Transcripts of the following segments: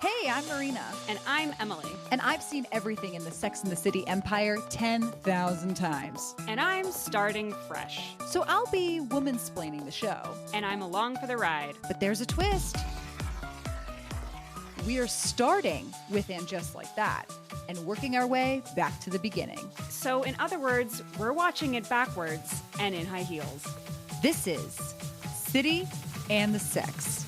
Hey, I'm Marina. And I'm Emily. And I've seen everything in the Sex and the City empire 10,000 times. And I'm starting fresh. So I'll be woman-splaining the show. And I'm along for the ride. But there's a twist. We are starting with And Just Like That and working our way back to the beginning. So in other words, we're watching it backwards and in high heels. This is City and the Sex.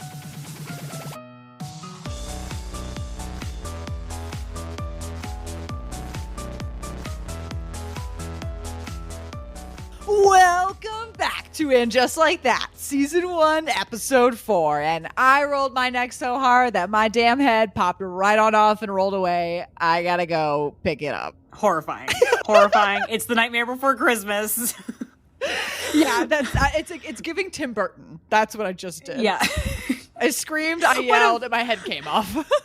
Welcome back to And Just Like That, Season 1, Episode 4. And I rolled my neck so hard that my damn head popped right on off and rolled away. I gotta go pick it up. Horrifying. Horrifying. It's the Nightmare Before Christmas. Yeah, that's it's giving Tim Burton. That's what I just did. Yeah. I screamed, I yelled, and my head came off.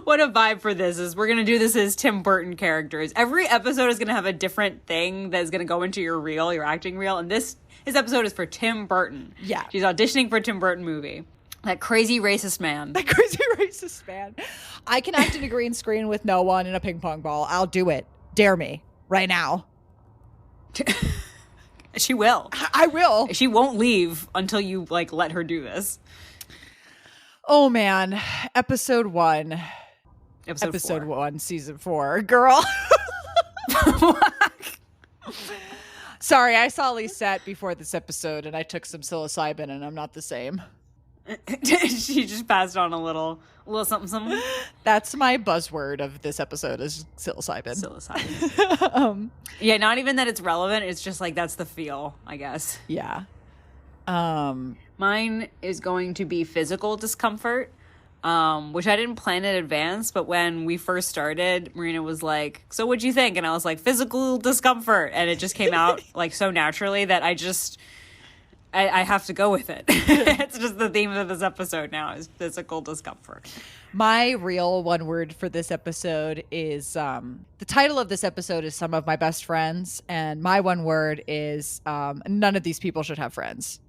What a vibe for this is. We're going to do this as Tim Burton characters. Every episode is going to have a different thing that's going to go into your reel, your acting reel. And this episode is for Tim Burton. Yeah. She's auditioning for a Tim Burton movie. That crazy racist man. That crazy racist man. I can act in a green screen with no one in a ping pong ball. I'll do it. Dare me. Right now. She will. I will. She won't leave until you, let her do this. Oh, man. Episode 1. Episode 1, Season 4. Girl. Sorry, I saw Lisette before this episode, and I took some psilocybin, and I'm not the same. She just passed on a little something. That's my buzzword of this episode is psilocybin. Psilocybin. Yeah, not even that it's relevant. It's just that's the feel, I guess. Yeah. Mine is going to be physical discomfort, which I didn't plan in advance. But when we first started, Marina was like, "So what'd you think?" And I was like, "Physical discomfort," and it just came out so naturally that I have to go with it. It's just the theme of this episode now is physical discomfort. My real one word for this episode is the title of this episode is Some of My Best Friends, and my one word is none of these people should have friends.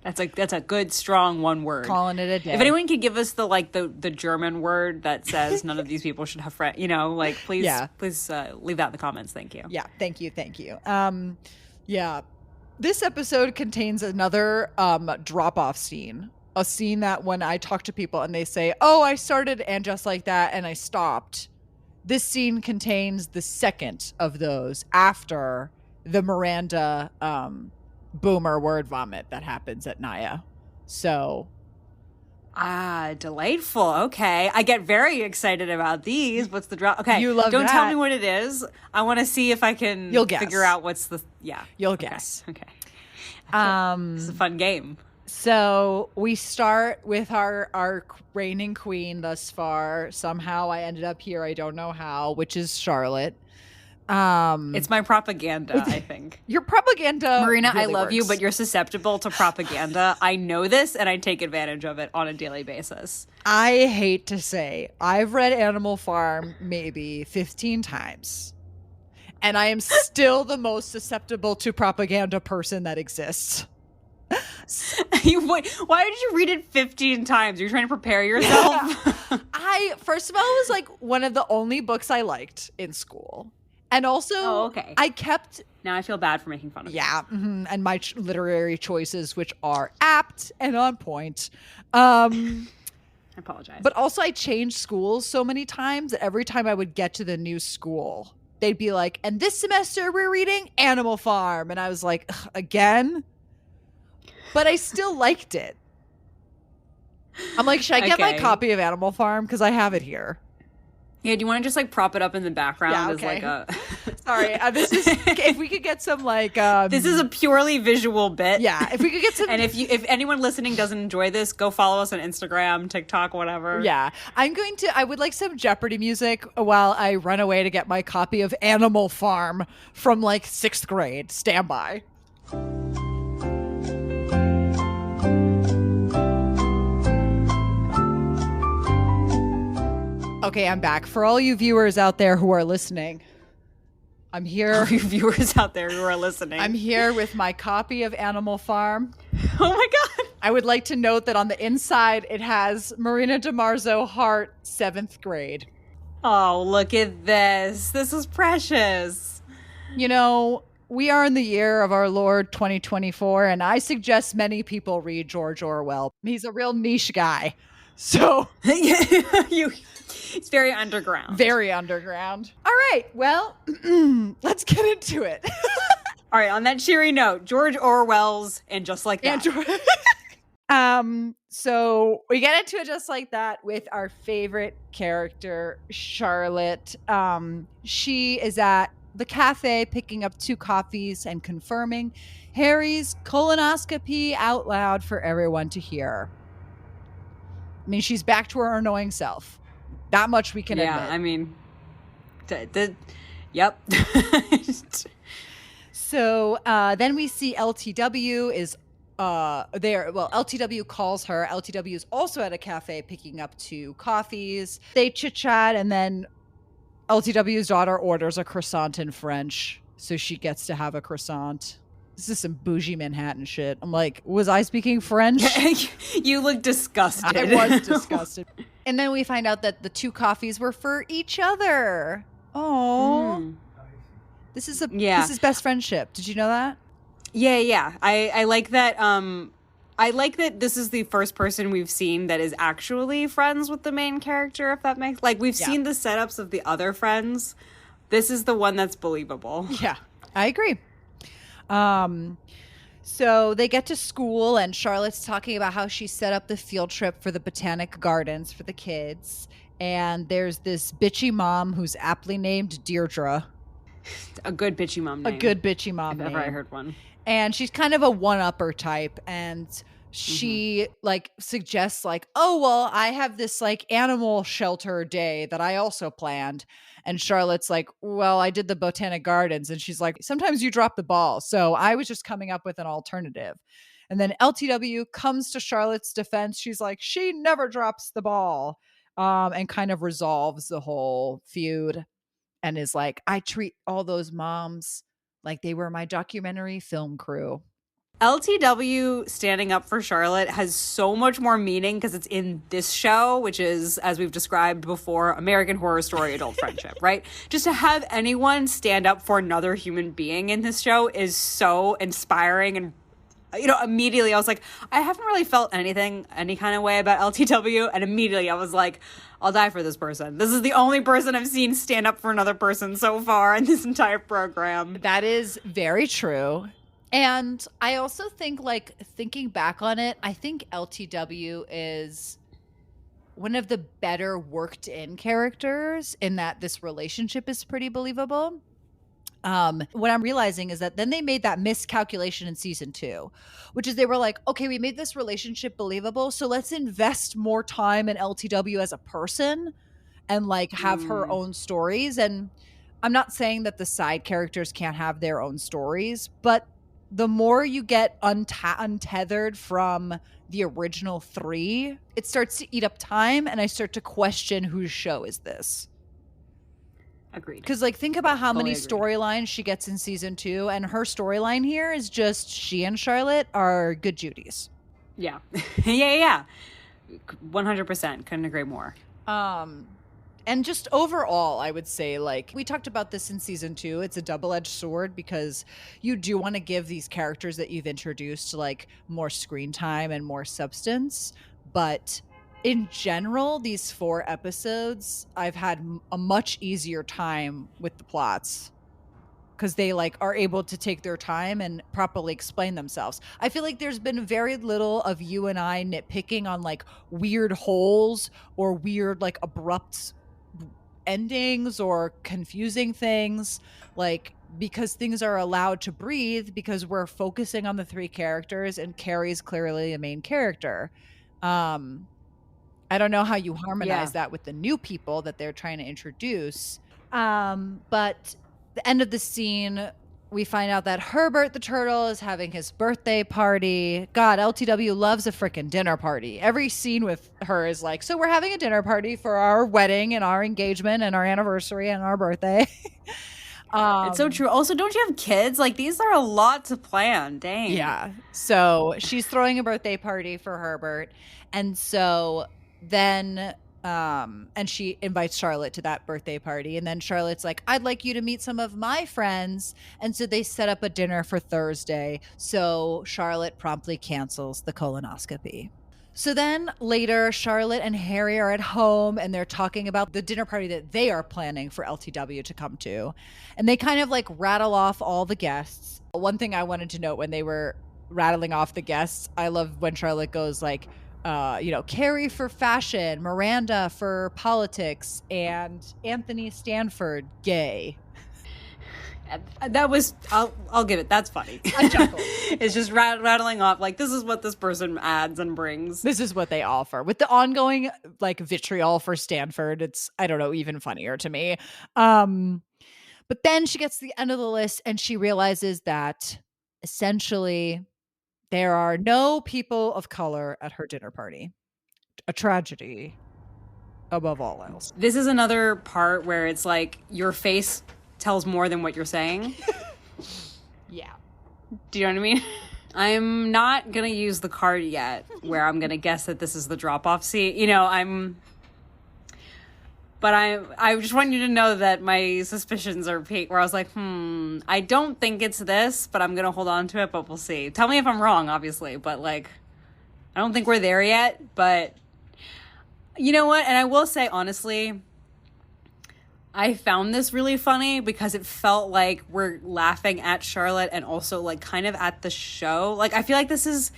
That's a good strong one word. Calling it a day. If anyone could give us the German word that says none of these people should have friends, please leave that in the comments. Thank you. Yeah, thank you. Yeah. This episode contains another drop-off scene. A scene that when I talk to people and they say, "Oh, I started And Just Like That and I stopped." This scene contains the second of those after the Miranda boomer word vomit that happens at Naya. So delightful. Okay. I get very excited about these. What's the drop? Okay. You love Don't that. tell me what it is. I want to see if I can figure out what's the You'll guess. Okay. It's a fun game. So we start with our reigning queen thus far. Somehow I ended up here. I don't know how, which is Charlotte. It's my propaganda, I think. Your propaganda, Marina, really I love works. you, but you're susceptible to propaganda. I know this, and I take advantage of it on a daily basis. I hate to say, I've read Animal Farm maybe 15 times, and I am still the most susceptible to propaganda person that exists. Why did you read it 15 times? You're trying to prepare yourself? First of all, it was one of the only books I liked in school. And also, okay. I kept... Now I feel bad for making fun of you. Yeah, and my literary choices, which are apt and on point. I apologize. But also, I changed schools so many times that every time I would get to the new school, they'd be like, "And this semester we're reading Animal Farm." And I was like, "Ugh, again?" But I still liked it. I'm like, should I get my copy of Animal Farm? Because I have it here. Yeah, do you want to just prop it up in the background as a... Sorry, this is... If we could get some this is a purely visual bit. Yeah, if we could get some... And if anyone listening doesn't enjoy this, go follow us on Instagram, TikTok, whatever. Yeah. I would like some Jeopardy music while I run away to get my copy of Animal Farm from 6th grade. Stand by. Okay, I'm back. For all you viewers out there who are listening, I'm here. All you viewers out there who are listening. I'm here with my copy of Animal Farm. Oh my God. I would like to note that on the inside, it has Marina DiMarzo, heart, 7th grade. Oh, look at this. This is precious. You know, we are in the year of our Lord 2024, and I suggest many people read George Orwell. He's a real niche guy. So it's very underground. Very underground. All right, well, let's get into it. All right, on that cheery note, George Orwell's And Just Like That. So we get into it just like that with our favorite character, Charlotte. She is at the cafe picking up 2 coffees and confirming Harry's colonoscopy out loud for everyone to hear. I mean, she's back to her annoying self. That much we can admit. Yeah, I mean, yep. So then we see LTW is there. Well, LTW calls her. LTW is also at a cafe picking up 2 coffees. They chit chat, and then LTW's daughter orders a croissant in French, so she gets to have a croissant. This is some bougie Manhattan shit. I'm like, was I speaking French? You look disgusted. I was disgusted. And then we find out that the 2 coffees were for each other. Oh, this is best friendship. Did you know that? Yeah. I like that. I like that this is the first person we've seen that is actually friends with the main character. If that makes we've seen the setups of the other friends. This is the one that's believable. Yeah, I agree. So they get to school, and Charlotte's talking about how she set up the field trip for the botanic gardens for the kids. And there's this bitchy mom who's aptly named Deirdre. A good bitchy mom name. A good bitchy mom name. If ever I heard one. And she's kind of a one-upper type. And she suggests oh, well, I have this animal shelter day that I also planned. And Charlotte's like, well, I did the botanic gardens. And she's like, sometimes you drop the ball. So I was just coming up with an alternative. And then LTW comes to Charlotte's defense. She's like, she never drops the ball, and kind of resolves the whole feud and is like, I treat all those moms like they were my documentary film crew. LTW standing up for Charlotte has so much more meaning because it's in this show, which is, as we've described before, American Horror Story adult friendship, right? Just to have anyone stand up for another human being in this show is so inspiring. And, immediately I was like, I haven't really felt anything any kind of way about LTW. And immediately I was like, I'll die for this person. This is the only person I've seen stand up for another person so far in this entire program. That is very true. And I also think, thinking back on it, I think LTW is one of the better worked in characters in that this relationship is pretty believable. What I'm realizing is that then they made that miscalculation in season 2, which is they were like, okay, we made this relationship believable, so let's invest more time in LTW as a person and have her own stories. And I'm not saying that the side characters can't have their own stories, but the more you get untethered from the original 3, it starts to eat up time, and I start to question whose show is this. Agreed. Because think about how many storylines she gets in season 2, and her storyline here is just she and Charlotte are good Judies. Yeah. yeah. 100%. Couldn't agree more. And just overall, I would say, we talked about this in season 2, it's a double-edged sword because you do want to give these characters that you've introduced, more screen time and more substance. But in general, these 4 episodes, I've had a much easier time with the plots because they are able to take their time and properly explain themselves. I feel like there's been very little of you and I nitpicking on weird holes or weird abrupt endings or confusing things, because things are allowed to breathe because we're focusing on the 3 characters and Carrie's clearly a main character. I don't know how you harmonize that with the new people that they're trying to introduce. But the end of the scene, we find out that Herbert the turtle is having his birthday party. God, LTW loves a freaking dinner party. Every scene with her is so we're having a dinner party for our wedding and our engagement and our anniversary and our birthday. It's so true. Also, don't you have kids? Like, these are a lot to plan. Dang. Yeah. So she's throwing a birthday party for Herbert. And so then, and she invites Charlotte to that birthday party. And then Charlotte's like, I'd like you to meet some of my friends. And so they set up a dinner for Thursday. So Charlotte promptly cancels the colonoscopy. So then later, Charlotte and Harry are at home and they're talking about the dinner party that they are planning for LTW to come to. And they kind of like rattle off all the guests. One thing I wanted to note when they were rattling off the guests, I love when Charlotte goes like, Carrie for fashion, Miranda for politics, and Anthony Stanford, gay. That was, I'll give it. That's funny. I chuckled. It's just rattling off like, this is what this person adds and brings. This is what they offer. With the ongoing like vitriol for Stanford, it's, I don't know, even funnier to me. But then she gets to the end of the list and she realizes that essentially there are no people of color at her dinner party. A tragedy above all else. This is another part where it's like your face tells more than what you're saying. Yeah. Do you know what I mean? I'm not going to use the card yet where I'm going to guess that this is the drop-off seat. But I just want you to know that my suspicions are peaked where I was like, I don't think it's this, but I'm going to hold on to it, but we'll see. Tell me if I'm wrong, obviously, but like, I don't think we're there yet, but you know what? And I will say, honestly, I found this really funny because it felt like we're laughing at Charlotte and also like kind of at the show. Like, I feel like this is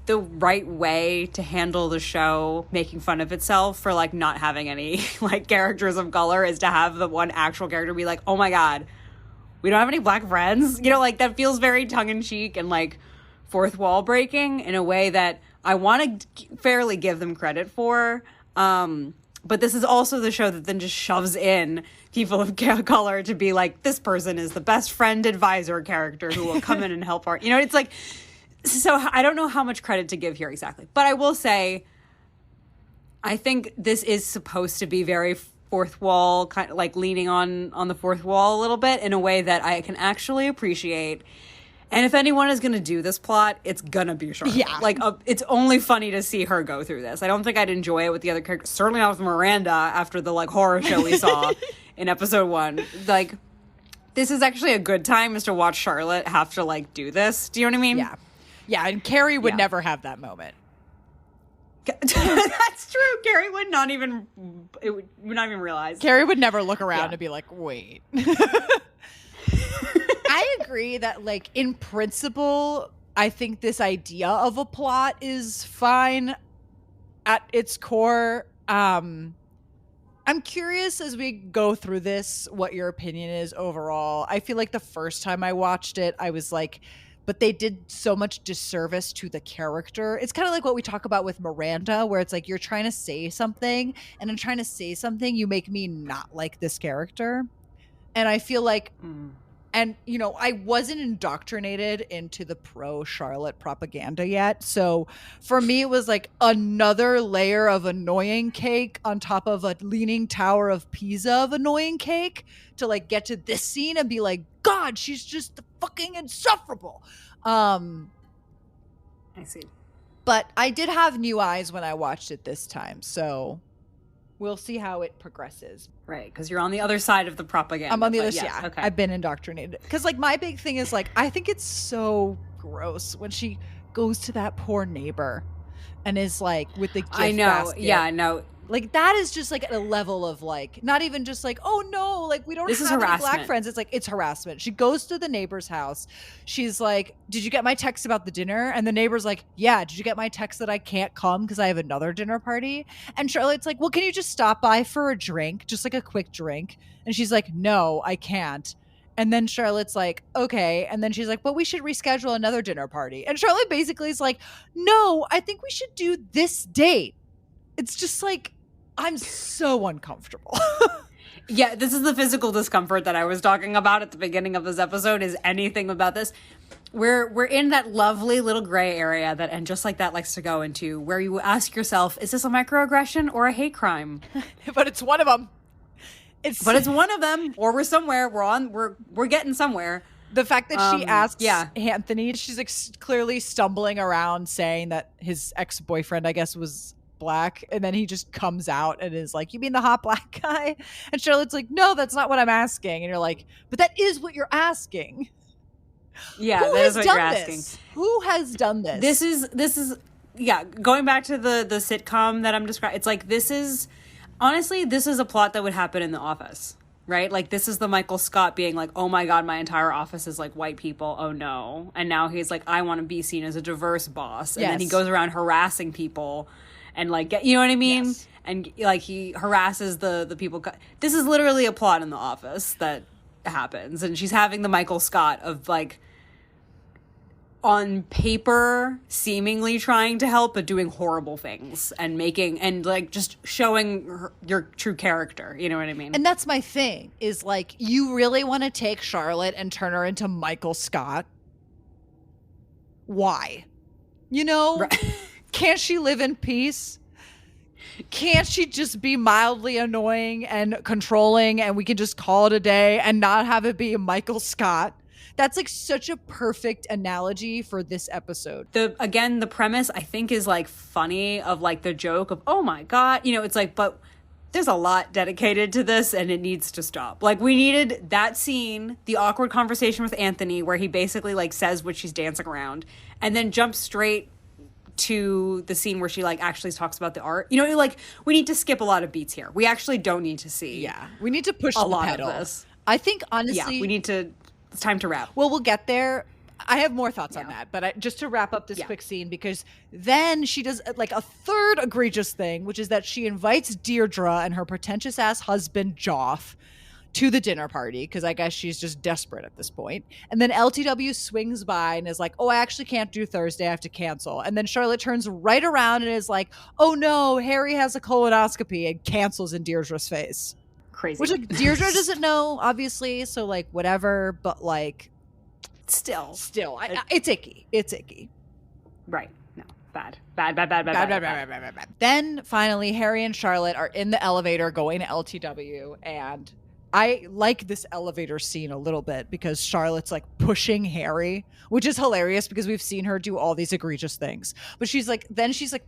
the right way to handle the show making fun of itself for like not having any like characters of color, is to have the one actual character be like, oh my God, we don't have any black friends. Like that feels very tongue-in-cheek and like fourth wall breaking in a way that I want to fairly give them credit for. But this is also the show that then just shoves in people of color to be like, this person is the best friend advisor character who will come in and help her. It's like, so I don't know how much credit to give here exactly. But I will say, I think this is supposed to be very fourth wall, kind of like leaning on the fourth wall a little bit in a way that I can actually appreciate. And if anyone is going to do this plot, it's going to be Charlotte. Yeah. Like, it's only funny to see her go through this. I don't think I'd enjoy it with the other characters. Certainly not with Miranda after the, like, horror show we saw in episode 1. Like, this is actually a good time is to watch Charlotte have to, like, do this. Do you know what I mean? Yeah. Yeah, and Carrie would never have that moment. That's true. Carrie would not even realize. Carrie would never look around and be like, wait. I agree that, like, in principle, I think this idea of a plot is fine at its core. I'm curious as we go through this what your opinion is overall. I feel like the first time I watched it, I was like, but they did so much disservice to the character. It's kind of like what we talk about with Miranda, where it's like you're trying to say something, and in trying to say something, you make me not like this character. And I feel like... And, I wasn't indoctrinated into the pro-Charlotte propaganda yet. So for me, it was like another layer of annoying cake on top of a leaning tower of Pisa of annoying cake to like get to this scene and be like, God, she's just fucking insufferable. I see. But I did have new eyes when I watched it this time. So we'll see how it progresses. Right, because you're on the other side of the propaganda. I'm on the other side. Yeah, okay. I've been indoctrinated. Because, like, my big thing is, like, I think it's so gross when she goes to that poor neighbor and is, like, with the gift basket. Yeah, no. Like, that is just, like, at a level of, like, not even just, like, oh, no, like, we don't have any black friends. It's, like, it's harassment. She goes to the neighbor's house. She's like, did you get my text about the dinner? And the neighbor's like, yeah, did you get my text that I can't come because I have another dinner party? And Charlotte's like, well, can you just stop by for a drink? Just, like, a quick drink. And she's like, no, I can't. And then Charlotte's like, okay. And then she's like, but we should reschedule another dinner party. And Charlotte basically is like, no, I think we should do this date. It's just like, I'm so uncomfortable. Yeah, this is the physical discomfort that I was talking about at the beginning of this episode. Is anything about this? We're in that lovely little gray area that And Just Like That likes to go into, where you ask yourself, is this a microaggression or a hate crime? But it's one of them. But it's one of them, or we're somewhere. We're getting somewhere. The fact that she asks yeah. Anthony, she's like clearly stumbling around saying that his ex-boyfriend, I guess, was black, and then he just comes out and is like, you mean the hot black guy? And Charlotte's like, no, that's not what I'm asking. And you're like, but that is what you're asking. Yeah, Who that has is what done you're this? asking. Who has done this? This is yeah, going back to the sitcom that I'm describing, it's like, this is a plot that would happen in The Office, right? Like, this is the Michael Scott being like, oh my God, my entire office is like white people. Oh no. And now he's like, I want to be seen as a diverse boss. And then he goes around harassing people and like, you know what I mean? Yes. And like, he harasses the people. This is literally a plot in The Office that happens. And she's having the Michael Scott of like, on paper, seemingly trying to help, but doing horrible things and like just showing your true character. You know what I mean? And that's my thing, is like, you really want to take Charlotte and turn her into Michael Scott? Why? You know? Right. Can't she live in peace? Can't she just be mildly annoying and controlling, and we can just call it a day and not have it be Michael Scott? That's like such a perfect analogy for this episode. The premise, I think, is like funny, of like the joke of, oh my God, you know, it's like, but there's a lot dedicated to this and it needs to stop. Like, we needed that scene, the awkward conversation with Anthony where he basically like says what she's dancing around, and then jumps straight to the scene where she like actually talks about the art. You know, like, we need to skip a lot of beats here. We actually don't need to see. Yeah, we need to push a the lot pedal. Of this. I think honestly, yeah, we need to. It's time to wrap. Well, we'll get there. I have more thoughts on that, but just to wrap up this quick scene, because then she does like a third egregious thing, which is that she invites Deirdre and her pretentious ass husband Joff to the dinner party, because I guess she's just desperate at this point. And then LTW swings by and is like, oh, I actually can't do Thursday, I have to cancel. And then Charlotte turns right around and is like, oh no, Harry has a colonoscopy, and cancels in Deirdre's face. Crazy. Which, like, Deirdre doesn't know, obviously, so like whatever, but like still it's icky. Right. No. Bad. Then finally Harry and Charlotte are in the elevator going to LTW, and I like this elevator scene a little bit because Charlotte's like pushing Harry, which is hilarious because we've seen her do all these egregious things. But she's like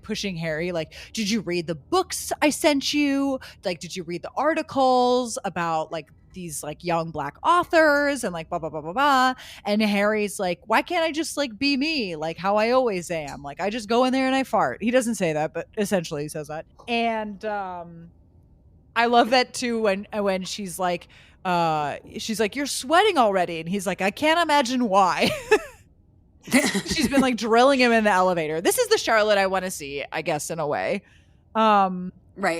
pushing Harry, like, did you read the books I sent you? Like, did you read the articles about like these like young black authors and like blah, blah, blah, blah, blah. And Harry's like, why can't I just like be me? Like how I always am. Like I just go in there and I fart. He doesn't say that, but essentially he says that. And, I love that too when she's like, you're sweating already. And he's like, I can't imagine why. She's been like drilling him in the elevator. This is the Charlotte I want to see, I guess, in a way. Right.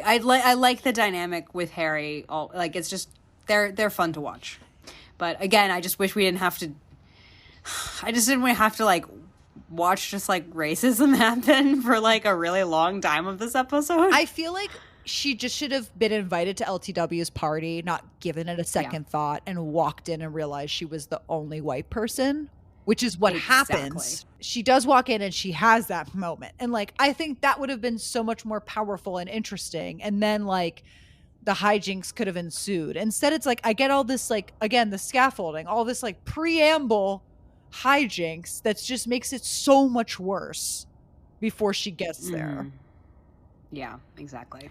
I like the dynamic with Harry. Like, it's just, they're fun to watch. But again, I just wish we didn't have to, like watch just like racism happen for like a really long time of this episode. I feel like she just should have been invited to LTW's party, not given it a second thought, and walked in and realized she was the only white person, which is what happens. She does walk in and she has that moment. And like, I think that would have been so much more powerful and interesting. And then like the hijinks could have ensued. Instead, it's like, I get all this, like, again, the scaffolding, all this like preamble hijinks that just makes it so much worse before she gets there. Yeah, exactly.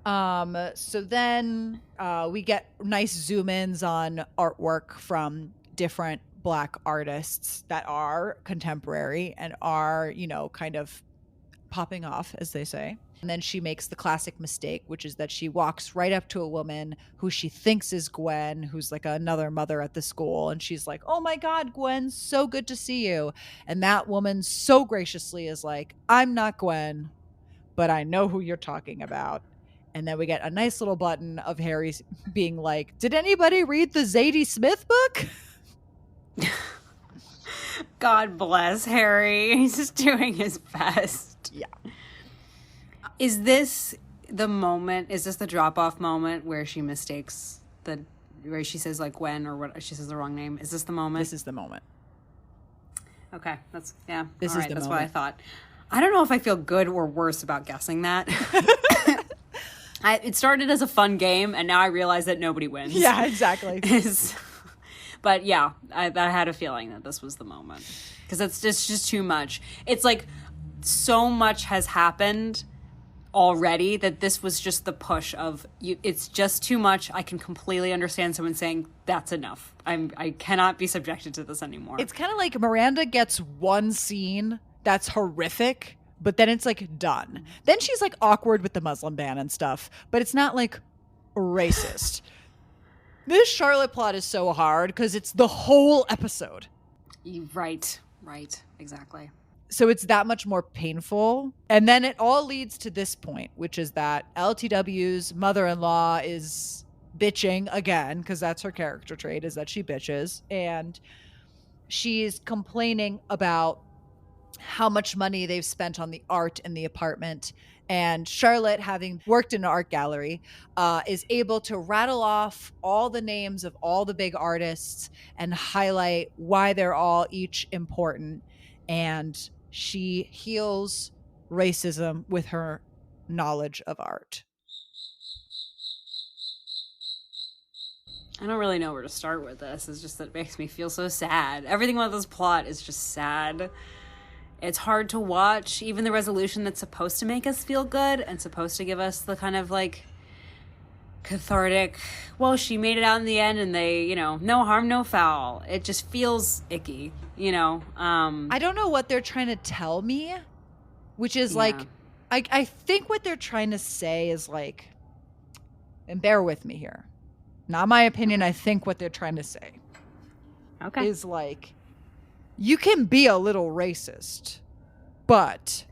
So then we get nice zoom ins on artwork from different Black artists that are contemporary and are, you know, kind of popping off, as they say. And then she makes the classic mistake, which is that she walks right up to a woman who she thinks is Gwen, who's like another mother at the school. And she's like, oh my God, Gwen, so good to see you. And that woman so graciously is like, I'm not Gwen, but I know who you're talking about. And then we get a nice little button of Harry being like, did anybody read the Zadie Smith book? God bless Harry. He's just doing his best. Yeah. Is this the moment? Is this the drop-off moment where she mistakes where she says like Gwen, or what, she says the wrong name? Is this the moment? This is the moment. Okay. That's the moment. What I thought. I don't know if I feel good or worse about guessing that. It started as a fun game, and now I realize that nobody wins. Yeah, exactly. But yeah, I had a feeling that this was the moment. Because it's just too much. It's like so much has happened already that this was just the push of you. It's just too much. I can completely understand someone saying that's enough. I cannot be subjected to this anymore. It's kind of like Miranda gets one scene that's horrific, but then it's like done. Then she's like awkward with the Muslim ban and stuff, but it's not like racist. This Charlotte plot is so hard because it's the whole episode. Right, exactly. So it's that much more painful. And then it all leads to this point, which is that LTW's mother-in-law is bitching again, because that's her character trait, is that she bitches. And she's complaining about how much money they've spent on the art in the apartment. And Charlotte, having worked in an art gallery, is able to rattle off all the names of all the big artists and highlight why they're all each important. And she heals racism with her knowledge of art. I don't really know where to start with this. It's just that it makes me feel so sad. Everything about this plot is just sad. It's hard to watch. Even the resolution that's supposed to make us feel good and supposed to give us the kind of like cathartic, well, she made it out in the end and they, no harm, no foul. It just feels icky, I don't know what they're trying to tell me, which is like, I think what they're trying to say is like, and bear with me here, not my opinion, I think what they're trying to say is like, you can be a little racist, but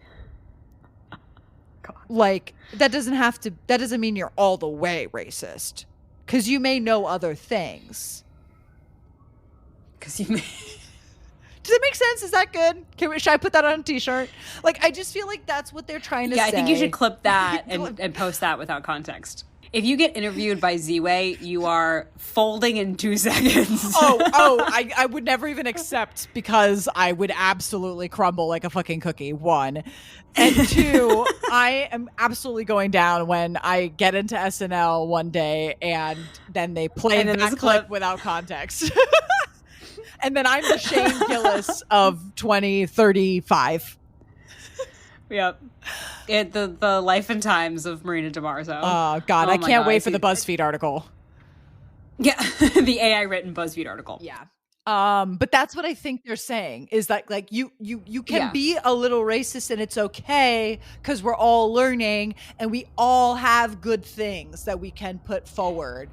like that doesn't mean you're all the way racist, because you may know other things. Does it make sense? Is that good? Should I put that on a t-shirt? Like, I just feel like that's what they're trying to say. Yeah, I think you should clip that and post that without context. If you get interviewed by Z-Way, you are folding in 2 seconds. I would never even accept, because I would absolutely crumble like a fucking cookie, 1. And 2, I am absolutely going down when I get into SNL one day and then they play that clip without context. And then I'm the Shane Gillis of 2035. Yep. The life and times of Marina DeMarzo. Oh, God. I can't wait for the BuzzFeed article. Yeah. The AI written BuzzFeed article. Yeah. But that's what I think they're saying, is that like you can be a little racist and it's okay, because we're all learning and we all have good things that we can put forward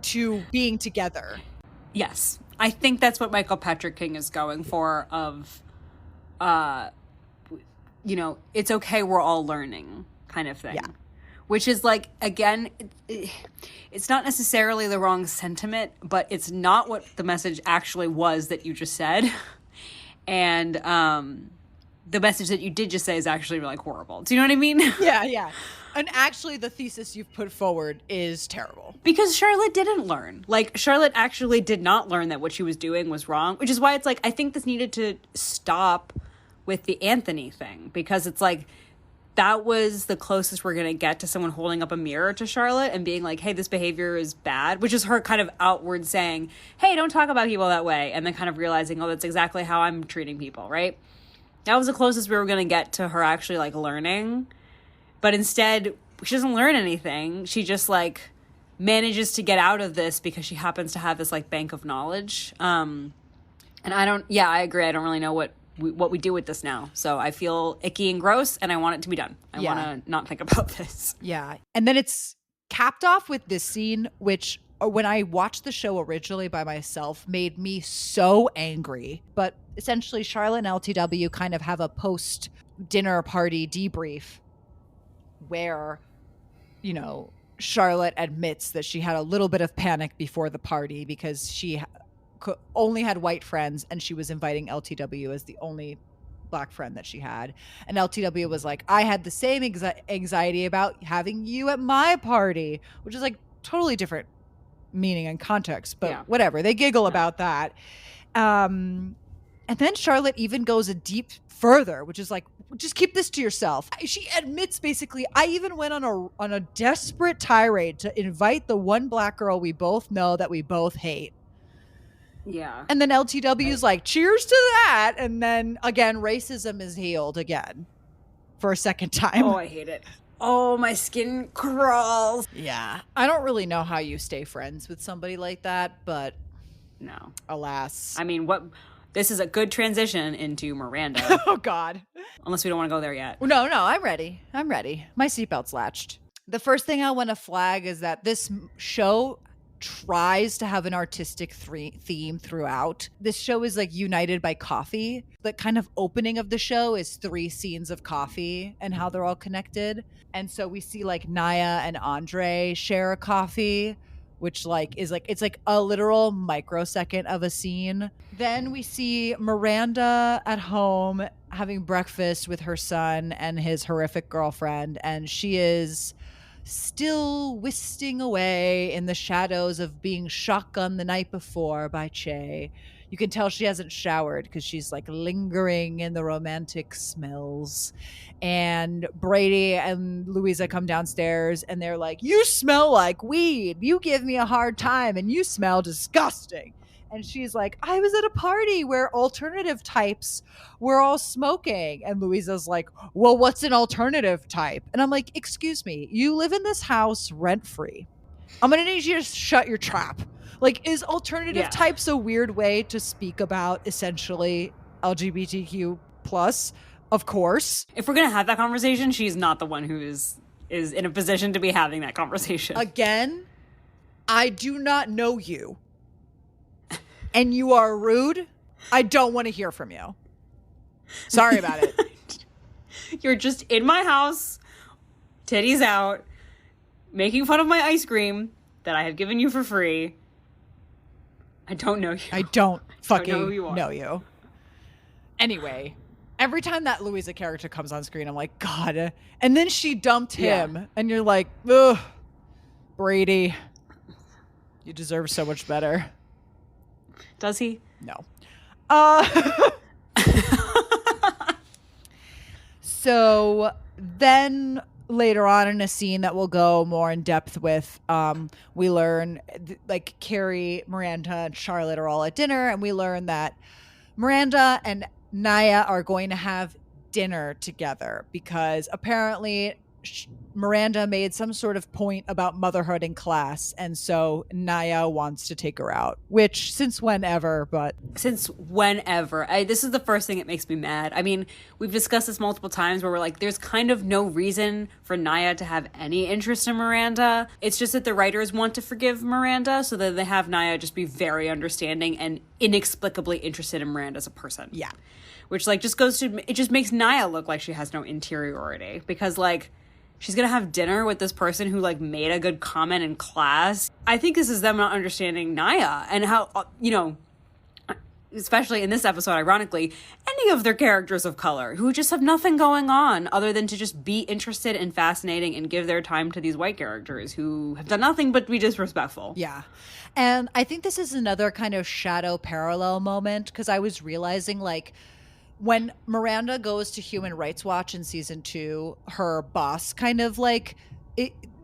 to being together. Yes. I think that's what Michael Patrick King is going for, of it's okay, we're all learning kind of thing. Yeah. Which is like, again, it's not necessarily the wrong sentiment, but it's not what the message actually was that you just said. And the message that you did just say is actually like horrible. Do you know what I mean? Yeah. And actually the thesis you've put forward is terrible. Because Charlotte didn't learn. Like, Charlotte actually did not learn that what she was doing was wrong, which is why it's like, I think this needed to stop with the Anthony thing, because it's like, that was the closest we're going to get to someone holding up a mirror to Charlotte and being like, hey, this behavior is bad, which is her kind of outward saying, hey, don't talk about people that way. And then kind of realizing, oh, that's exactly how I'm treating people, right? That was the closest we were going to get to her actually like learning. But instead, she doesn't learn anything. She just like manages to get out of this because she happens to have this like bank of knowledge. And I agree. I don't really know what we do with this now. So I feel icky and gross and I want it to be done. I want to not think about this. Yeah. And then it's capped off with this scene, which when I watched the show originally by myself made me so angry. But essentially Charlotte and LTW kind of have a post-dinner party debrief where, Charlotte admits that she had a little bit of panic before the party because she only had white friends and she was inviting LTW as the only black friend that she had. And LTW was like, I had the same anxiety about having you at my party, which is like totally different meaning and context, but whatever. They giggle about that. And then Charlotte even goes a deep further, which is like, just keep this to yourself. She admits basically, I even went on a desperate tirade to invite the one black girl we both know that we both hate. Yeah. And then LTW is like, cheers to that. And then again, racism is healed again for a second time. Oh, I hate it. Oh, my skin crawls. Yeah. I don't really know how you stay friends with somebody like that, but no. Alas. I mean, this is a good transition into Miranda. Oh, God. Unless we don't want to go there yet. No, I'm ready. My seatbelt's latched. The first thing I want to flag is that this show tries to have an artistic theme throughout. This show is like united by coffee. The kind of opening of the show is 3 scenes of coffee and how they're all connected. And so we see like Naya and Andre share a coffee, which it's like a literal microsecond of a scene. Then we see Miranda at home having breakfast with her son and his horrific girlfriend, and she is still wisting away in the shadows of being shotgunned the night before by Che. You can tell she hasn't showered because she's like lingering in the romantic smells. And Brady and Louisa come downstairs and they're like, you smell like weed. You give me a hard time and you smell disgusting. And she's like, I was at a party where alternative types were all smoking. And Louisa's like, well, what's an alternative type? And I'm like, excuse me, you live in this house rent-free. I'm going to need you to shut your trap. Like, is alternative types a weird way to speak about essentially LGBTQ plus? Of course. If we're going to have that conversation, she's not the one who is in a position to be having that conversation. Again, I do not know you. And you are rude. I don't want to hear from you. Sorry about it. You're just in my house, titties out, making fun of my ice cream that I have given you for free. I don't know you. I don't fucking know you. Anyway, every time that Louisa character comes on screen, I'm like, God. And then she dumped him. And you're like, ugh, Brady, you deserve so much better. Does he? No. So then later on in a scene that we'll go more in depth with, we learn like Carrie, Miranda, and Charlotte are all at dinner, and we learn that Miranda and Naya are going to have dinner together because apparently Miranda made some sort of point about motherhood in class, and so Naya wants to take her out, which since whenever. This is the first thing that makes me mad. I mean, we've discussed this multiple times where we're like, there's kind of no reason for Naya to have any interest in Miranda. It's just that the writers want to forgive Miranda so that they have Naya just be very understanding and inexplicably interested in Miranda as a person. Yeah. Which like it just makes Naya look like she has no interiority because like, she's going to have dinner with this person who, like, made a good comment in class. I think this is them not understanding Naya and how, especially in this episode, ironically, any of their characters of color who just have nothing going on other than to just be interested and fascinating and give their time to these white characters who have done nothing but be disrespectful. Yeah. And I think this is another kind of shadow parallel moment because I was realizing, like, when Miranda goes to Human Rights Watch in season 2, her boss kind of like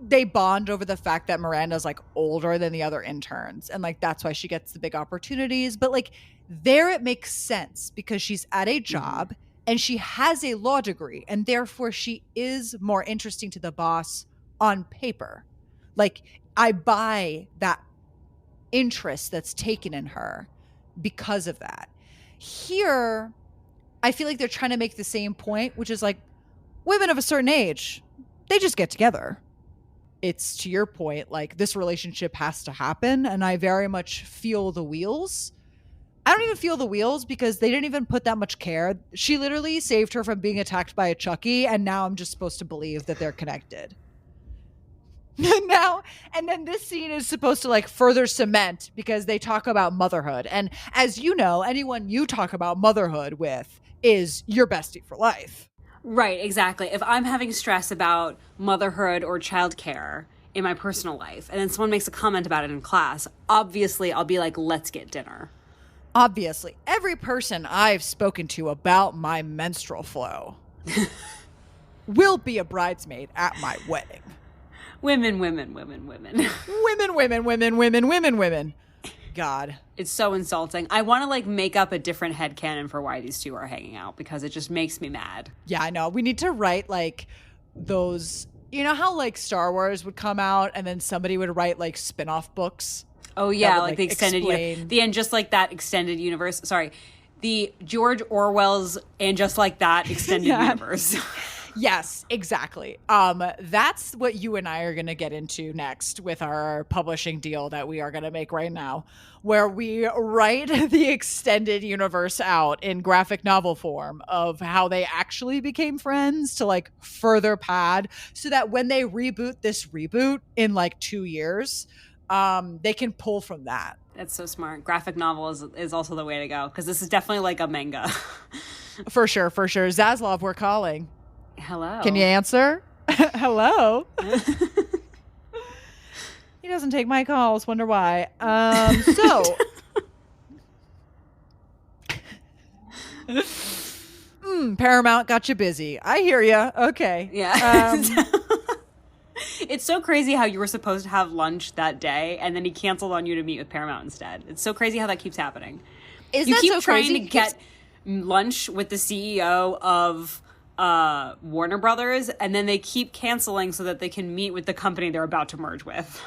they bond over the fact that Miranda's like older than the other interns. And like, that's why she gets the big opportunities. But like there, it makes sense because she's at a job and she has a law degree and therefore she is more interesting to the boss on paper. Like I buy that interest that's taken in her because of that. Here, I feel like they're trying to make the same point, which is like women of a certain age, they just get together. It's to your point, like this relationship has to happen. And I very much feel the wheels. I don't even feel the wheels because they didn't even put that much care. She literally saved her from being attacked by a Chucky. And now I'm just supposed to believe that they're connected. And then this scene is supposed to like further cement because they talk about motherhood. And as you know, anyone you talk about motherhood with is your bestie for life. Right, exactly. If I'm having stress about motherhood or childcare in my personal life, and then someone makes a comment about it in class, obviously I'll be like, let's get dinner. Obviously, every person I've spoken to about my menstrual flow will be a bridesmaid at my wedding. Women. Women. God. It's so insulting. I want to like make up a different headcanon for why these two are hanging out because it just makes me mad. Yeah, I know. We need to write like those, you know how like Star Wars would come out and then somebody would write like spin-off books? Oh yeah, would, like the extended the and just like that extended universe. Sorry. The George Orwell's and just like that extended universe. Yes, exactly. That's what you and I are going to get into next with our publishing deal that we are going to make right now, where we write the extended universe out in graphic novel form of how they actually became friends to like further pad so that when they reboot this reboot in like 2 years, they can pull from that. That's so smart. Graphic novel is also the way to go because this is definitely like a manga. For sure. Zaslav, we're calling. Hello. Can you answer? Hello. He doesn't take my calls. Wonder why. Paramount got you busy. I hear you. Okay. Yeah. It's so crazy how you were supposed to have lunch that day and then he canceled on you to meet with Paramount instead. It's so crazy how that keeps happening. You keep trying to get lunch with the CEO of Warner Brothers, and then they keep canceling so that they can meet with the company they're about to merge with.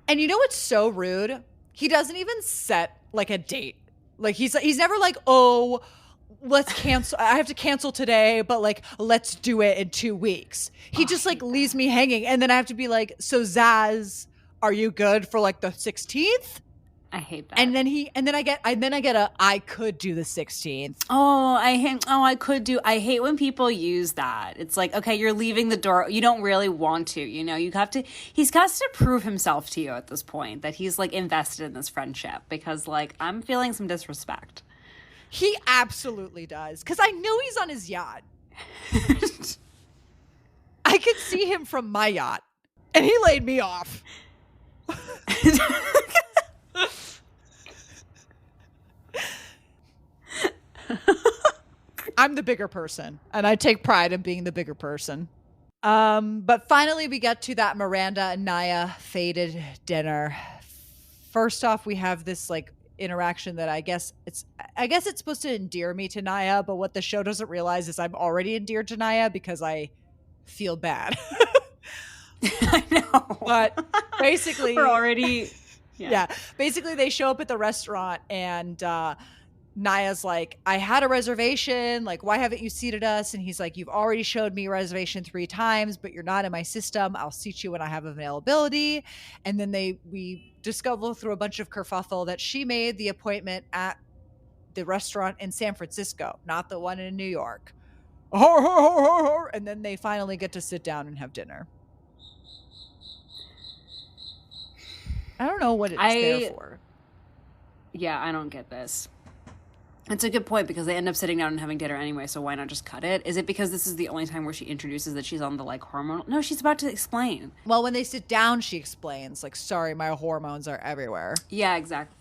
And you know what's so rude? He doesn't even set like a date. Like he's never like, oh, let's cancel. I have to cancel today, but like let's do it in 2 weeks. He just like leaves me hanging, and then I have to be like, so Zaz, are you good for like the 16th? I hate that. And then I get I could do the 16th. I hate when people use that. It's like, okay, you're leaving the door. You don't really want to, you know, he's got to prove himself to you at this point that he's like invested in this friendship because like I'm feeling some disrespect. He absolutely does. Cause I know he's on his yacht. I could see him from my yacht and he laid me off. I'm the bigger person, and I take pride in being the bigger person. But finally, we get to that Miranda and Naya fated dinner. First off, we have this like interaction that I guess it's supposed to endear me to Naya, but what the show doesn't realize is I'm already endeared to Naya because I feel bad. I know, but basically, we're already yeah. Basically, they show up at the restaurant and. Naya's like, I had a reservation. Like, why haven't you seated us? And he's like, you've already showed me a reservation 3 times, but you're not in my system. I'll seat you when I have availability. And then we discover through a bunch of kerfuffle that she made the appointment at the restaurant in San Francisco, not the one in New York. And then they finally get to sit down and have dinner. I don't know what it's there for. Yeah, I don't get this. It's a good point because they end up sitting down and having dinner anyway, so why not just cut it? Is it because this is the only time where she introduces that she's on the, like, hormonal? No, she's about to explain. Well, when they sit down, she explains, like, sorry, my hormones are everywhere. Yeah, exactly.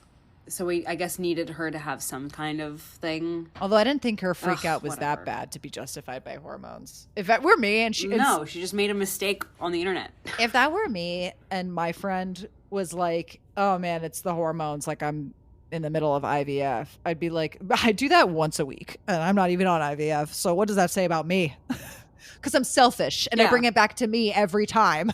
So we, I guess, needed her to have some kind of thing. Although I didn't think her freak out was that bad to be justified by hormones. If that were me and she... No, she just made a mistake on the internet. If that were me and my friend was like, oh, man, it's the hormones, like, I'm in the middle of IVF, I'd be like, I do that once a week and I'm not even on IVF. So what does that say about me? Because I'm selfish and I bring it back to me every time.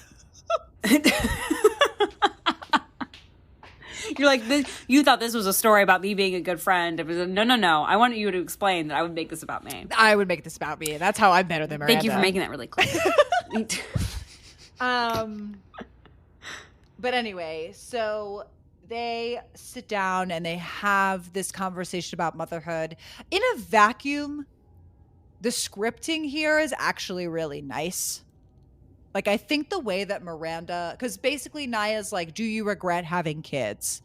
You're like, you thought this was a story about me being a good friend. It was no. I want you to explain that I would make this about me. I would make this about me. That's how I'm better than Miranda. Thank you for making that really clear. But anyway, so they sit down and they have this conversation about motherhood. In a vacuum, the scripting here is actually really nice. Like, I think the way that Miranda, because basically Naya's like, do you regret having kids?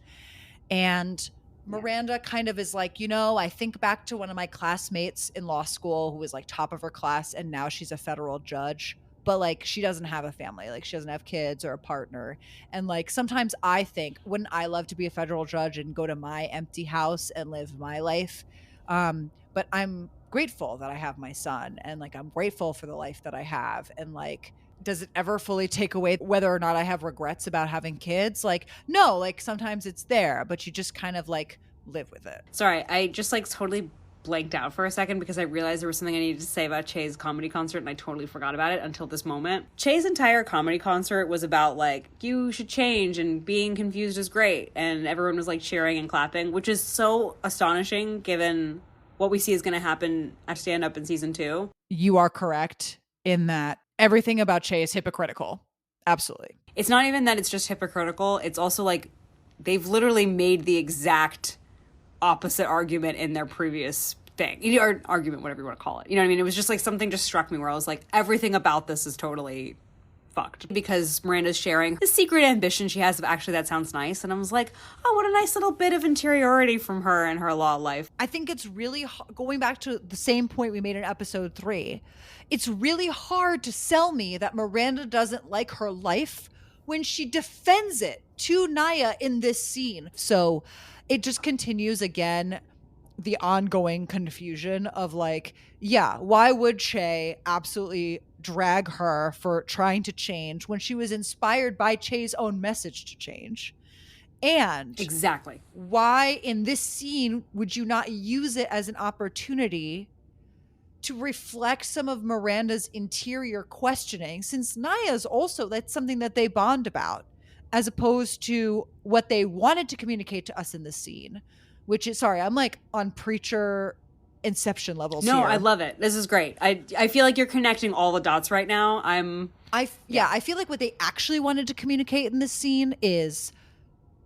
And Miranda kind of is like, you know, I think back to one of my classmates in law school who was like top of her class and now she's a federal judge. but like she doesn't have a family, like she doesn't have kids or a partner. And like sometimes I think, wouldn't I love to be a federal judge and go to my empty house and live my life? But I'm grateful that I have my son, and like I'm grateful for the life that I have. And like, does it ever fully take away whether or not I have regrets about having kids? Like, no, like sometimes it's there, but you just kind of like live with it. Sorry, I just like totally blanked out for a second because I realized there was something I needed to say about Che's comedy concert, and I totally forgot about it until this moment. Che's entire comedy concert was about like, you should change and being confused is great, and everyone was like cheering and clapping, which is so astonishing given what we see is going to happen at stand up in season 2. You are correct in that everything about Che is hypocritical. Absolutely. It's not even that it's just hypocritical. It's also like they've literally made the exact opposite argument in their previous thing, or argument, whatever you want to call it. You know what I mean? It was just like something just struck me where I was like, everything about this is totally fucked, because Miranda's sharing the secret ambition she has of actually that sounds nice, and I was like, oh, what a nice little bit of interiority from her and her law life. I think it's really going back to the same point we made in episode 3. It's really hard to sell me that Miranda doesn't like her life when she defends it to Naya in this scene. So it just continues again the ongoing confusion of like, yeah, why would Che absolutely drag her for trying to change when she was inspired by Che's own message to change? And exactly why in this scene would you not use it as an opportunity to reflect some of Miranda's interior questioning, since Naya's also, that's something that they bond about, as opposed to what they wanted to communicate to us in the scene, which is, sorry, I'm like on preacher Inception levels here. No, I love it. This is great. I feel like you're connecting all the dots right now. I feel like what they actually wanted to communicate in this scene is,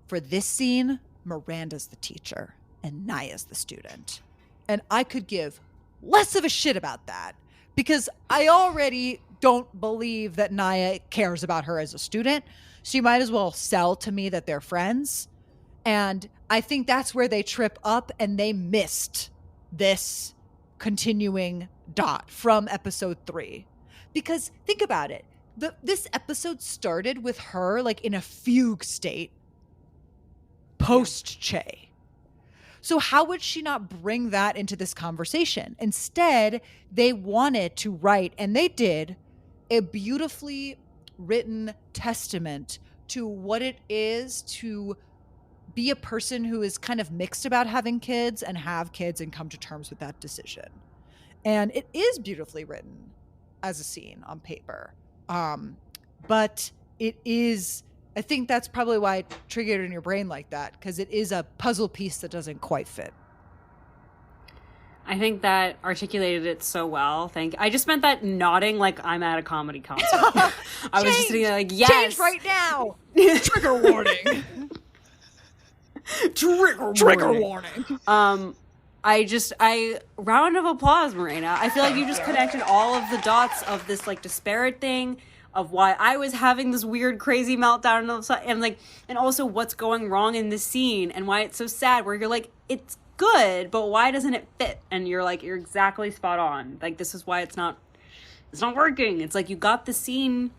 for this scene, Miranda's the teacher and Naya's the student. And I could give less of a shit about that, because I already don't believe that Naya cares about her as a student. So you might as well sell to me that they're friends. And I think that's where they trip up, and they missed this continuing dot from episode 3. Because think about it. This episode started with her like in a fugue state post Che. So how would she not bring that into this conversation? Instead, they wanted to write, and they did, a beautifully written testament to what it is to be a person who is kind of mixed about having kids and have kids and come to terms with that decision. And it is beautifully written as a scene on paper. But it is, I think that's probably why it triggered in your brain like that, because it is a puzzle piece that doesn't quite fit. I think that articulated it so well. I just meant that nodding like I'm at a comedy concert. I was just sitting there like, yes. Change right now. Trigger warning. Trigger warning. I round of applause, Marina. I feel like you just connected all of the dots of this like disparate thing, of why I was having this weird, crazy meltdown and also what's going wrong in this scene and why it's so sad, where you're like, it's good, but why doesn't it fit? And you're like, you're exactly spot on. Like, this is why it's not working. It's like, you got the scene,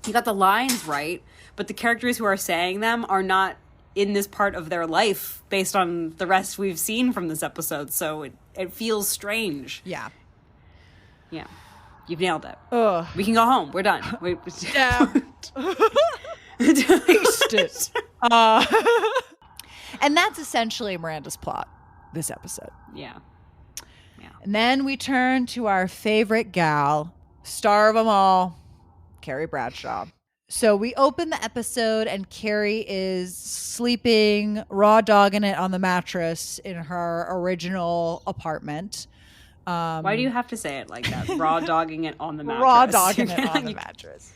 you got the lines right, but the characters who are saying them are not in this part of their life based on the rest we've seen from this episode. So it feels strange. Yeah. Yeah. You've nailed it. Ugh. We can go home. We're done. Damn. Taste it. And that's essentially Miranda's plot this episode. Yeah. And then we turn to our favorite gal, star of them all, Carrie Bradshaw. So we open the episode and Carrie is sleeping, raw dogging it on the mattress in her original apartment. Why do you have to say it like that? Raw dogging it on the mattress. Raw dogging it on the mattress.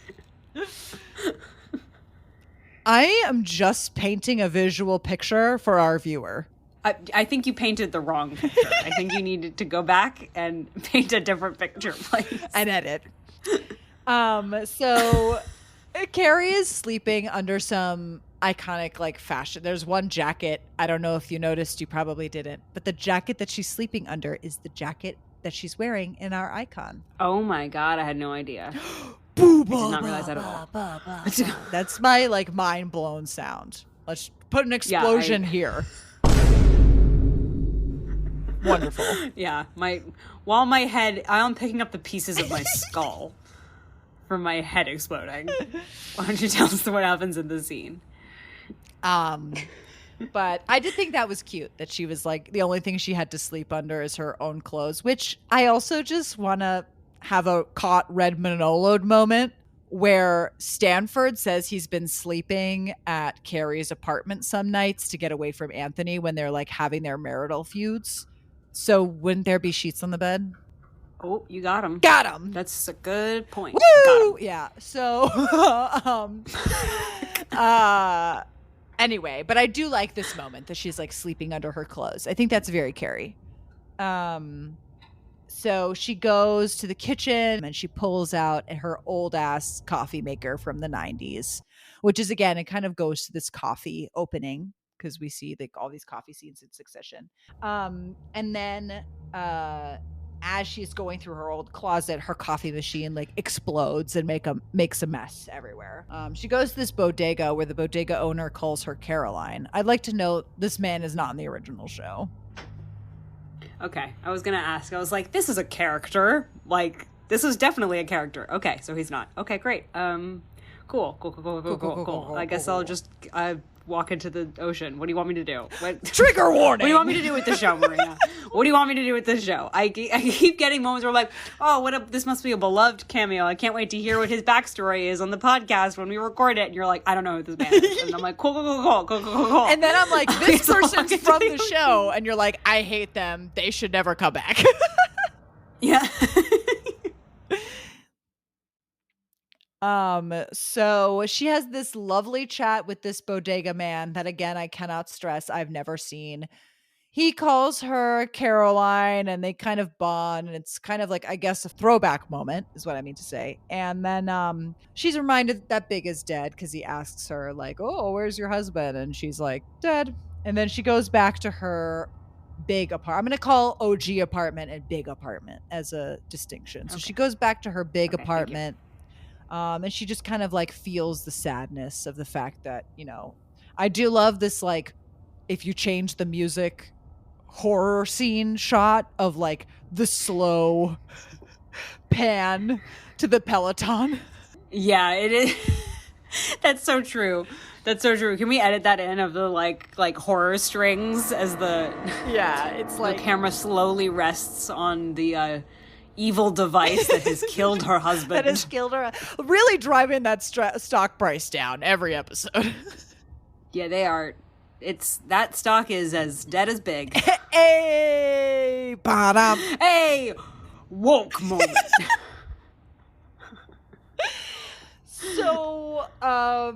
I am just painting a visual picture for our viewer. I think you painted the wrong picture. I think you needed to go back and paint a different picture, please. And edit. So Carrie is sleeping under some iconic like fashion. There's one jacket. I don't know if you noticed, you probably didn't, but the jacket that she's sleeping under is the jacket that she's wearing in our icon. Oh my God, I had no idea. Boo, I did not realize that at all. That's my like mind blown sound. Let's put an explosion here. Wonderful. Yeah, while my head, I'm picking up the pieces of my skull from my head exploding. Why don't you tell us what happens in the scene? But I did think that was cute that she was like, the only thing she had to sleep under is her own clothes, which I also just want to have a caught red Manolo'd moment where Stanford says he's been sleeping at Carrie's apartment some nights to get away from Anthony when they're like having their marital feuds. So wouldn't there be sheets on the bed? Oh, you got him. Got him. That's a good point. Woo! Yeah. So, anyway, but I do like this moment that she's like sleeping under her clothes. I think that's very Carrie. So she goes to the kitchen and she pulls out her old ass coffee maker from the 90s, which is again, it kind of goes to this coffee opening because we see like all these coffee scenes in succession. And then as she's going through her old closet, her coffee machine like explodes and makes a mess everywhere. She goes to this bodega where the bodega owner calls her Caroline. I'd like to note this man is not in the original show. Okay, I was gonna ask. I was like, this is a character. Like, this is definitely a character. Okay, so he's not. Okay, great. Cool. I guess I'll just walk into the ocean. What do you want me to do? Trigger warning! What do you want me to do with the show, Marina? What do you want me to do with this show? I keep getting moments where I'm like, oh, this must be a beloved cameo. I can't wait to hear what his backstory is on the podcast when we record it. And you're like, I don't know who this man is. And I'm like, cool. And then I'm like, this person's from the show. And you're like, I hate them. They should never come back. Yeah. So she has this lovely chat with this bodega man that, again, I cannot stress I've never seen. He calls her Caroline and they kind of bond, and it's kind of like, I guess, a throwback moment is what I mean to say. And then she's reminded that Big is dead because he asks her like, oh, where's your husband? And she's like, dead. And then she goes back to her big apartment. I'm going to call OG apartment and big apartment as a distinction. So she goes back to her big apartment. And she just kind of like feels the sadness of the fact that, you know, I do love this, like, if you change the music horror scene shot of like the slow pan to the Peloton. Yeah, it is. That's so true. Can we edit that in of the like horror strings as the it's like the camera slowly rests on the evil device that has killed her husband. Really driving that stock price down every episode. Yeah, they are. That stock is as dead as Big. Hey, bottom. Hey, woke moment. So, I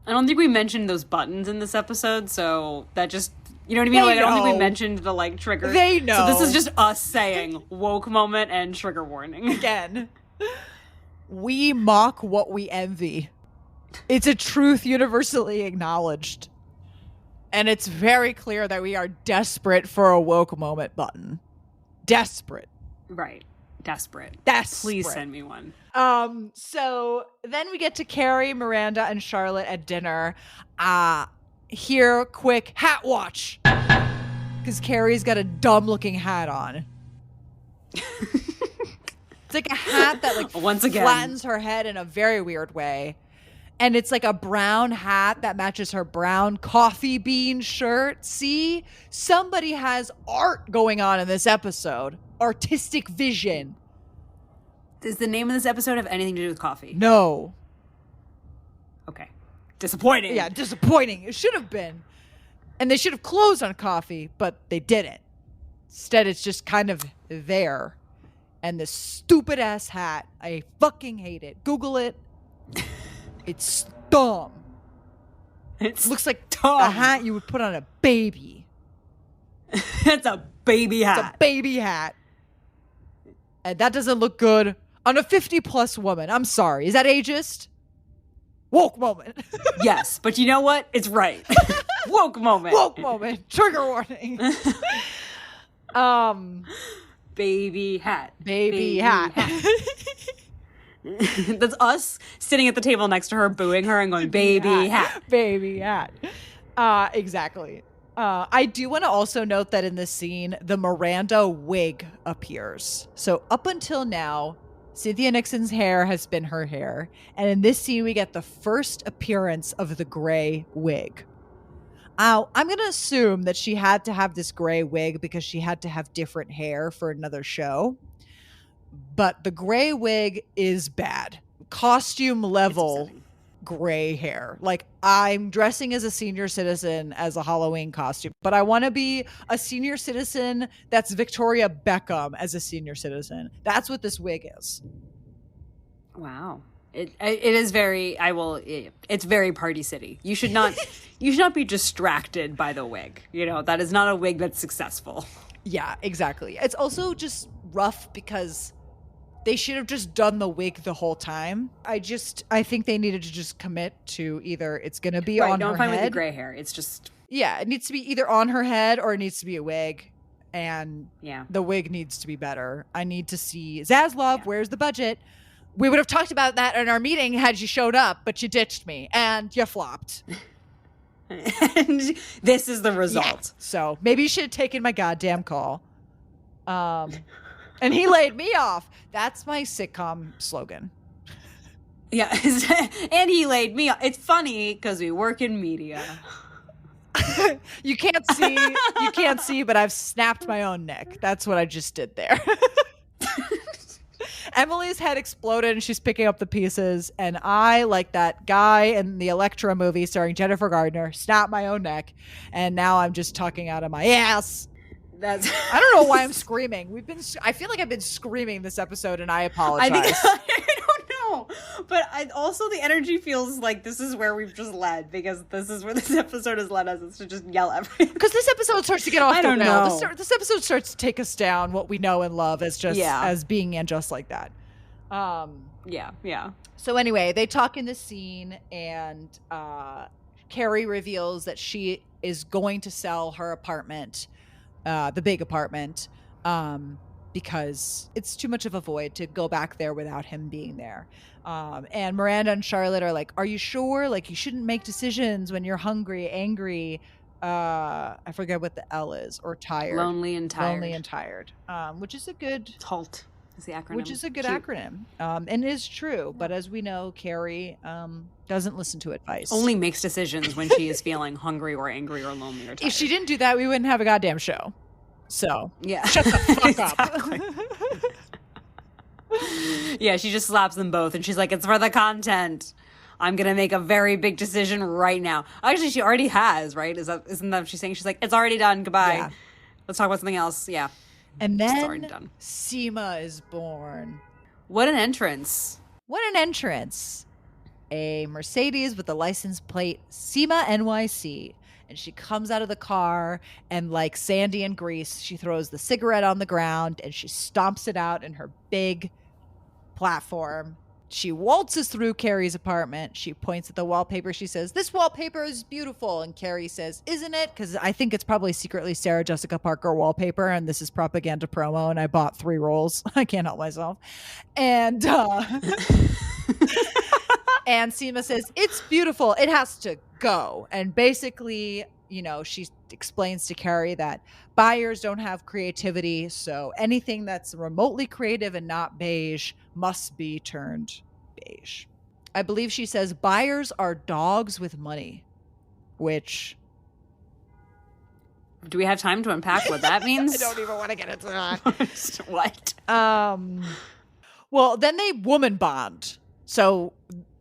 don't think we mentioned those buttons in this episode, so that just, you know what I mean? Like, I don't think we mentioned the, like, trigger. They know. So this is just us saying woke moment and trigger warning. Again, we mock what we envy. It's a truth universally acknowledged. And it's very clear that we are desperate for a woke moment button. Desperate. Right. Desperate. Please send me one. So then we get to Carrie, Miranda, and Charlotte at dinner. Here, quick hat watch. Because Carrie's got a dumb-looking hat on. It's like a hat that like once again flattens her head in a very weird way. And it's like a brown hat that matches her brown coffee bean shirt. See? Somebody has art going on in this episode. Artistic vision. Does the name of this episode have anything to do with coffee? No. Okay. Disappointing. Yeah, disappointing. It should have been. And they should have closed on coffee, but they didn't. Instead, it's just kind of there. And this stupid ass hat. I fucking hate it. Google it. It's dumb. It looks like a hat you would put on a baby. It's a baby hat. It's a baby hat. And that doesn't look good on a 50-plus woman. I'm sorry. Is that ageist? Woke moment. Yes, but you know what? It's right. Woke moment. Woke moment. Trigger warning. Baby hat. Baby hat. That's us sitting at the table next to her, booing her and going, baby hat. Baby hat. Exactly. I do want to also note that in this scene, the Miranda wig appears. So up until now, Cynthia Nixon's hair has been her hair. And in this scene, we get the first appearance of the gray wig. I'm going to assume that she had to have this gray wig because she had to have different hair for another show. But the gray wig is bad. Costume level gray hair. Like, I'm dressing as a senior citizen as a Halloween costume, but I want to be a senior citizen that's Victoria Beckham as a senior citizen. That's what this wig is. Wow. It is very, it's very Party City. You should not be distracted by the wig. That is not a wig that's successful. Yeah, exactly. It's also just rough because they should have just done the wig the whole time. I think they needed to just commit to either it's going to be on her head. Don't find with the gray hair. It's just... Yeah, it needs to be either on her head or it needs to be a wig. And the wig needs to be better. I need to see Zaslav, where's the budget? We would have talked about that in our meeting had you showed up, but you ditched me and you flopped. And this is the result. Yeah. So maybe you should have taken my goddamn call. And he laid me off. That's my sitcom slogan. Yeah. And he laid me off. It's funny because we work in media. You can't see, but I've snapped my own neck. That's what I just did there. Emily's head exploded and she's picking up the pieces. And I, like that guy in the Elektra movie starring Jennifer Gardner, snapped my own neck. And now I'm just talking out of my ass. I don't know why I'm screaming. I feel like I've been screaming this episode and I apologize. I don't know. But also the energy feels like this is where we've just led, because this is where this episode has led us, is to just yell everything. Because this episode starts to get off the rails. Know. This episode starts to take us down what we know and love as just as being and just like that. Yeah. So anyway, they talk in this scene and Carrie reveals that she is going to sell her apartment, the big apartment, because it's too much of a void to go back there without him being there. And Miranda and Charlotte are like, are you sure? Like, you shouldn't make decisions when you're hungry, angry. I forget what the L is, or tired. Lonely and tired. Which is a good... HALT is the acronym. Which is a good acronym. And is true. But as we know, Carrie doesn't listen to advice. Only makes decisions when she is feeling hungry or angry or lonely or tired. If she didn't do that, we wouldn't have a goddamn show. So, shut the fuck up. Yeah, she just slaps them both and she's like, it's for the content. I'm going to make a very big decision right now. Actually, she already has, right? Isn't that what she's saying? She's like, it's already done. Goodbye. Yeah. Let's talk about something else. Yeah. And then Seema is born. What an entrance. A Mercedes with the license plate Seema NYC. And she comes out of the car and, like Sandy in Grease, she throws the cigarette on the ground and she stomps it out in her big platform. She waltzes through Carrie's apartment. She points at the wallpaper. She says, this wallpaper is beautiful. And Carrie says, isn't it? Because I think it's probably secretly Sarah Jessica Parker wallpaper. And this is propaganda promo. And I bought 3 rolls. I can't help myself. And and Seema says, it's beautiful. It has to go. And basically, she explains to Carrie that buyers don't have creativity. So anything that's remotely creative and not beige must be turned beige. I believe she says buyers are dogs with money, which... Do we have time to unpack what that means? I don't even want to get into that. What? Well, then they woman bond. So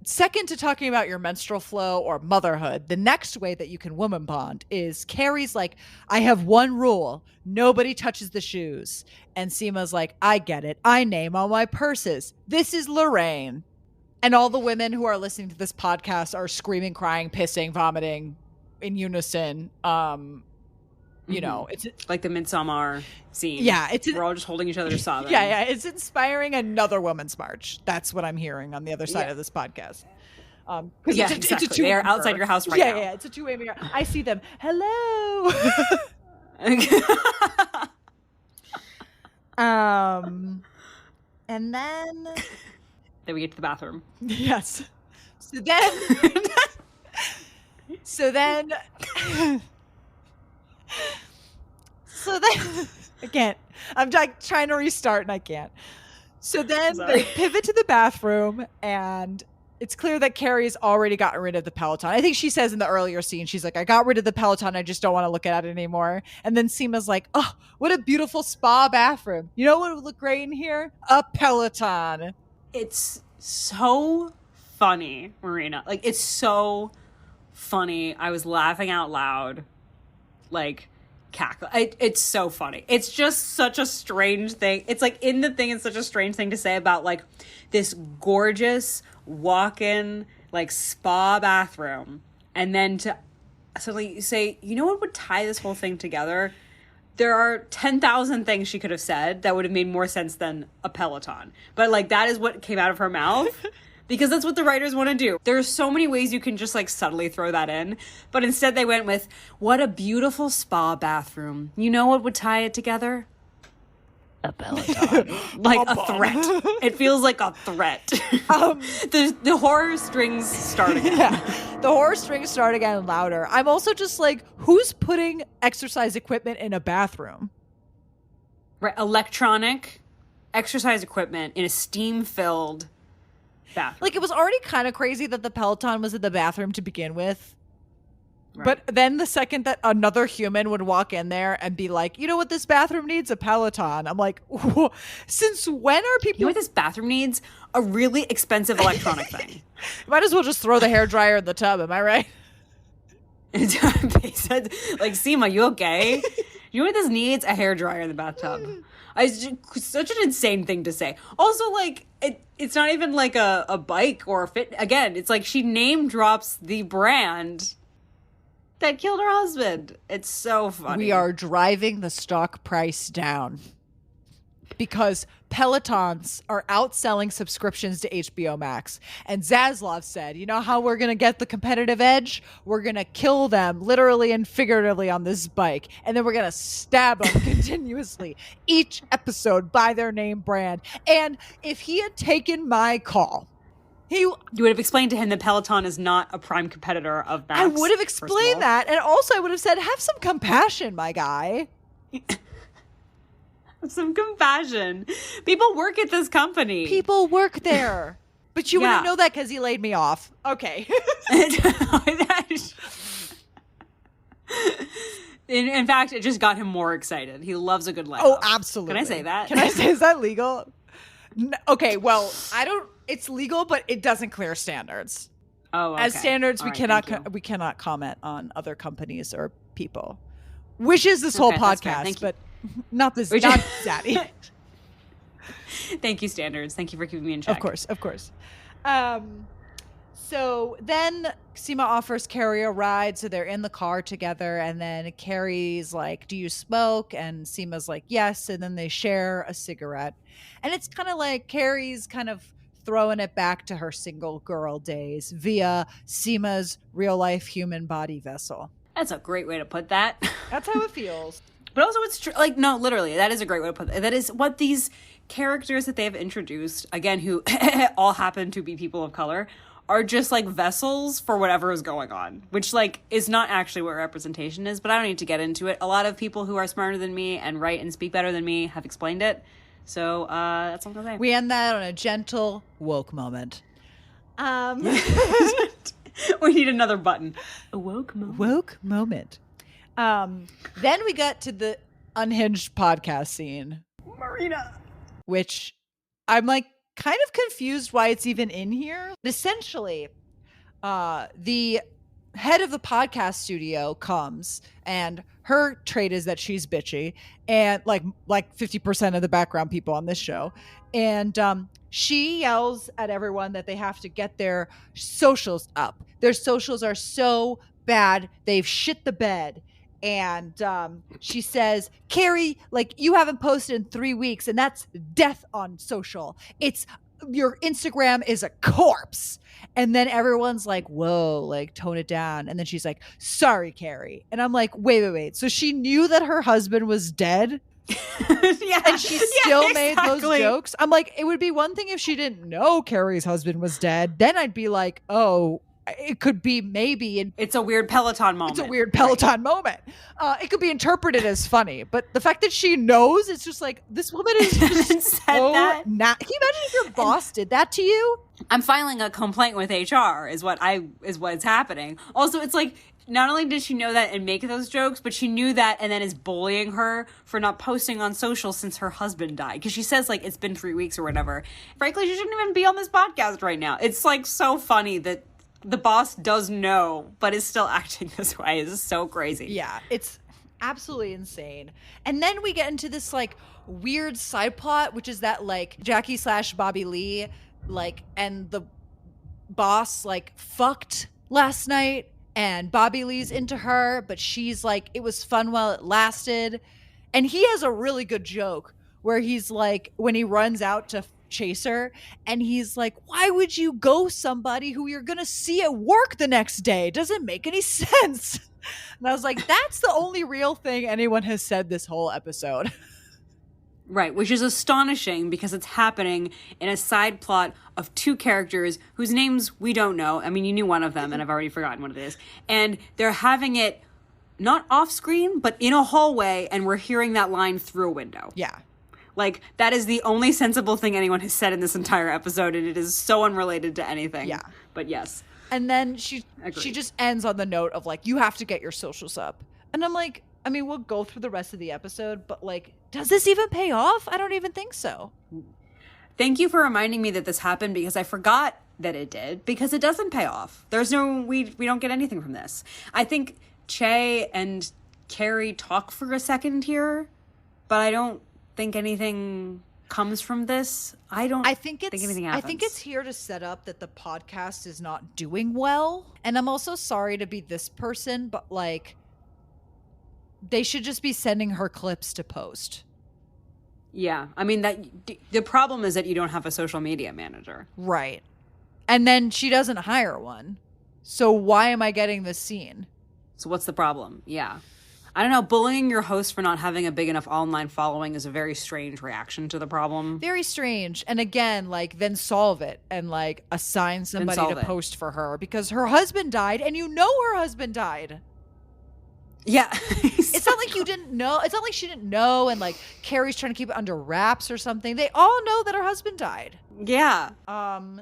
second to talking about your menstrual flow or motherhood, the next way that you can woman bond is Carrie's like, I have one rule. Nobody touches the shoes. And Seema's like, I get it. I name all my purses. This is Lorraine. And all the women who are listening to this podcast are screaming, crying, pissing, vomiting in unison. It's like the Midsommar scene. Yeah, we're all just holding each other sobbing. Yeah, it's inspiring another women's march. That's what I'm hearing on the other side of this podcast. Exactly. They are outside your house right now. Yeah, it's a two-way mirror. I see them. Hello. And then Then we get to the bathroom. Yes. So then I can't. I'm like trying to restart and I can't. So then they pivot to the bathroom, and it's clear that Carrie's already gotten rid of the Peloton. I think she says in the earlier scene, she's like, I got rid of the Peloton. I just don't want to look at it anymore. And then Seema's like, oh, what a beautiful spa bathroom. You know what would look great in here? A Peloton. It's so funny, Marina. Like, it's so funny. I was laughing out loud. Like, cackle. It's so funny. It's just such a strange thing. It's like in the thing, it's such a strange thing to say about like this gorgeous walk-in like spa bathroom, and then to suddenly say, you know what would tie this whole thing together? There are 10,000 things she could have said that would have made more sense than a Peloton, but like that is what came out of her mouth. Because that's what the writers want to do. There are so many ways you can just like subtly throw that in. But instead they went with, what a beautiful spa bathroom. You know what would tie it together? A Peloton. Like a threat. It feels like a threat. The horror strings start again. Yeah, the horror strings start again louder. I'm also just like, who's putting exercise equipment in a bathroom? Right, electronic exercise equipment in a steam-filled bathroom. Like, it was already kind of crazy that the Peloton was in the bathroom to begin with. Right. But then the second that another human would walk in there and be like, you know what this bathroom needs? A Peloton. I'm like, since when are people... You know what this bathroom needs? A really expensive electronic thing. Might as well just throw the hairdryer in the tub, am I right? They said, like, Seema, you okay? You know what this needs? A hairdryer in the bathtub. Such an insane thing to say. Also, like, it's not even like a bike or a fit. Again, it's like she name drops the brand that killed her husband. It's so funny. We are driving the stock price down because Pelotons are outselling subscriptions to HBO Max. And Zaslav said, you know how we're going to get the competitive edge? We're going to kill them literally and figuratively on this bike. And then we're going to stab them continuously each episode by their name brand. And if he had taken my call, you would have explained to him that Peloton is not a prime competitor of Max. I would have explained that. And also I would have said, have some compassion, my guy. Some compassion. People work at this company. People work there. But you wouldn't know that because he laid me off. Okay. In fact, it just got him more excited. He loves a good layoff. Oh, absolutely. Can I say that? Can I say, is that legal? Okay, well, it's legal, but it doesn't clear standards. Oh, okay. As standards, we cannot comment on other companies or people. Which is this whole podcast, but not Zaddy. Thank you, standards. Thank you for keeping me in check. Of course. So then Seema offers Carrie a ride, so they're in the car together, and then Carrie's like, do you smoke? And Seema's like, yes, and then they share a cigarette. And it's kind of like Carrie's kind of throwing it back to her single girl days via Seema's real-life human body vessel. That's a great way to put that. That's how it feels. But also it's true. Like, no, literally, that is a great way to put it. That is what these characters that they have introduced, again, who all happen to be people of color, are just like vessels for whatever is going on, which like is not actually what representation is, but I don't need to get into it. A lot of people who are smarter than me and write and speak better than me have explained it. So that's all I'm gonna say. We end that on a gentle woke moment. We need another button. A woke moment. Woke moment. Then we got to the unhinged podcast scene. Marina. Which I'm like kind of confused why it's even in here. Essentially, the head of the podcast studio comes, and her trait is that she's bitchy, and like 50% of the background people on this show. And she yells at everyone that they have to get their socials up. Their socials are so bad, they've shit the bed. And she says, Carrie, like, you haven't posted in 3 weeks, and that's death on social. Your Instagram is a corpse. And then everyone's like, whoa, like, tone it down. And then she's like, sorry, Carrie. And I'm like, wait. So she knew that her husband was dead? Yeah. And she still made those exactly. jokes. I'm like, it would be one thing if she didn't know Carrie's husband was dead. Then I'd be like, oh, it could be maybe. It's a weird Peloton moment. It's a weird Peloton moment. It could be interpreted as funny, but the fact that she knows, it's just like, this woman is just so that. Can you imagine if your boss did that to you? I'm filing a complaint with HR is what's happening. Also, it's like, not only did she know that and make those jokes, but she knew that and then is bullying her for not posting on social since her husband died. Because she says, like, it's been 3 weeks or whatever. Frankly, she shouldn't even be on this podcast right now. It's, like, so funny that the boss does know, but is still acting this way. It's so crazy. Yeah, it's absolutely insane. And then we get into this, like, weird side plot, which is that, like, Jackie / Bobby Lee, like, and the boss, like, fucked last night. And Bobby Lee's into her, but she's like, it was fun while it lasted. And he has a really good joke where he's like, when he runs out to chase her, and he's like, why would you go somebody who you're going to see at work the next day? Doesn't make any sense. And I was like, that's the only real thing anyone has said this whole episode. Right, which is astonishing because it's happening in a side plot of two characters whose names we don't know. I mean, you knew one of them, and I've already forgotten what it is. And they're having it not off screen, but in a hallway, and we're hearing that line through a window. Yeah. Like, that is the only sensible thing anyone has said in this entire episode, and it is so unrelated to anything. Yeah. But yes. And then she Agreed. just ends on the note of, like, you have to get your socials up. And I'm like, I mean, we'll go through the rest of the episode, but, like, does this even pay off? I don't even think so. Thank you for reminding me that this happened because I forgot that it did, because it doesn't pay off. There's no, we don't get anything from this. I think Che and Carrie talk for a second here, but I don't think anything comes from this. I think anything happens. I think it's here to set up that the podcast is not doing well. And I'm also sorry to be this person, but, like, they should just be sending her clips to post. Yeah. I mean, the problem is that you don't have a social media manager. Right. And then she doesn't hire one. So why am I getting this scene? So what's the problem? Yeah. I don't know. Bullying your host for not having a big enough online following is a very strange reaction to the problem. Very strange. And again, like, then solve it and, like, assign somebody to post for her because her husband died and you know her husband died. Yeah. It's not like you didn't know. It's not like she didn't know and, like, Carrie's trying to keep it under wraps or something. They all know that her husband died. Yeah.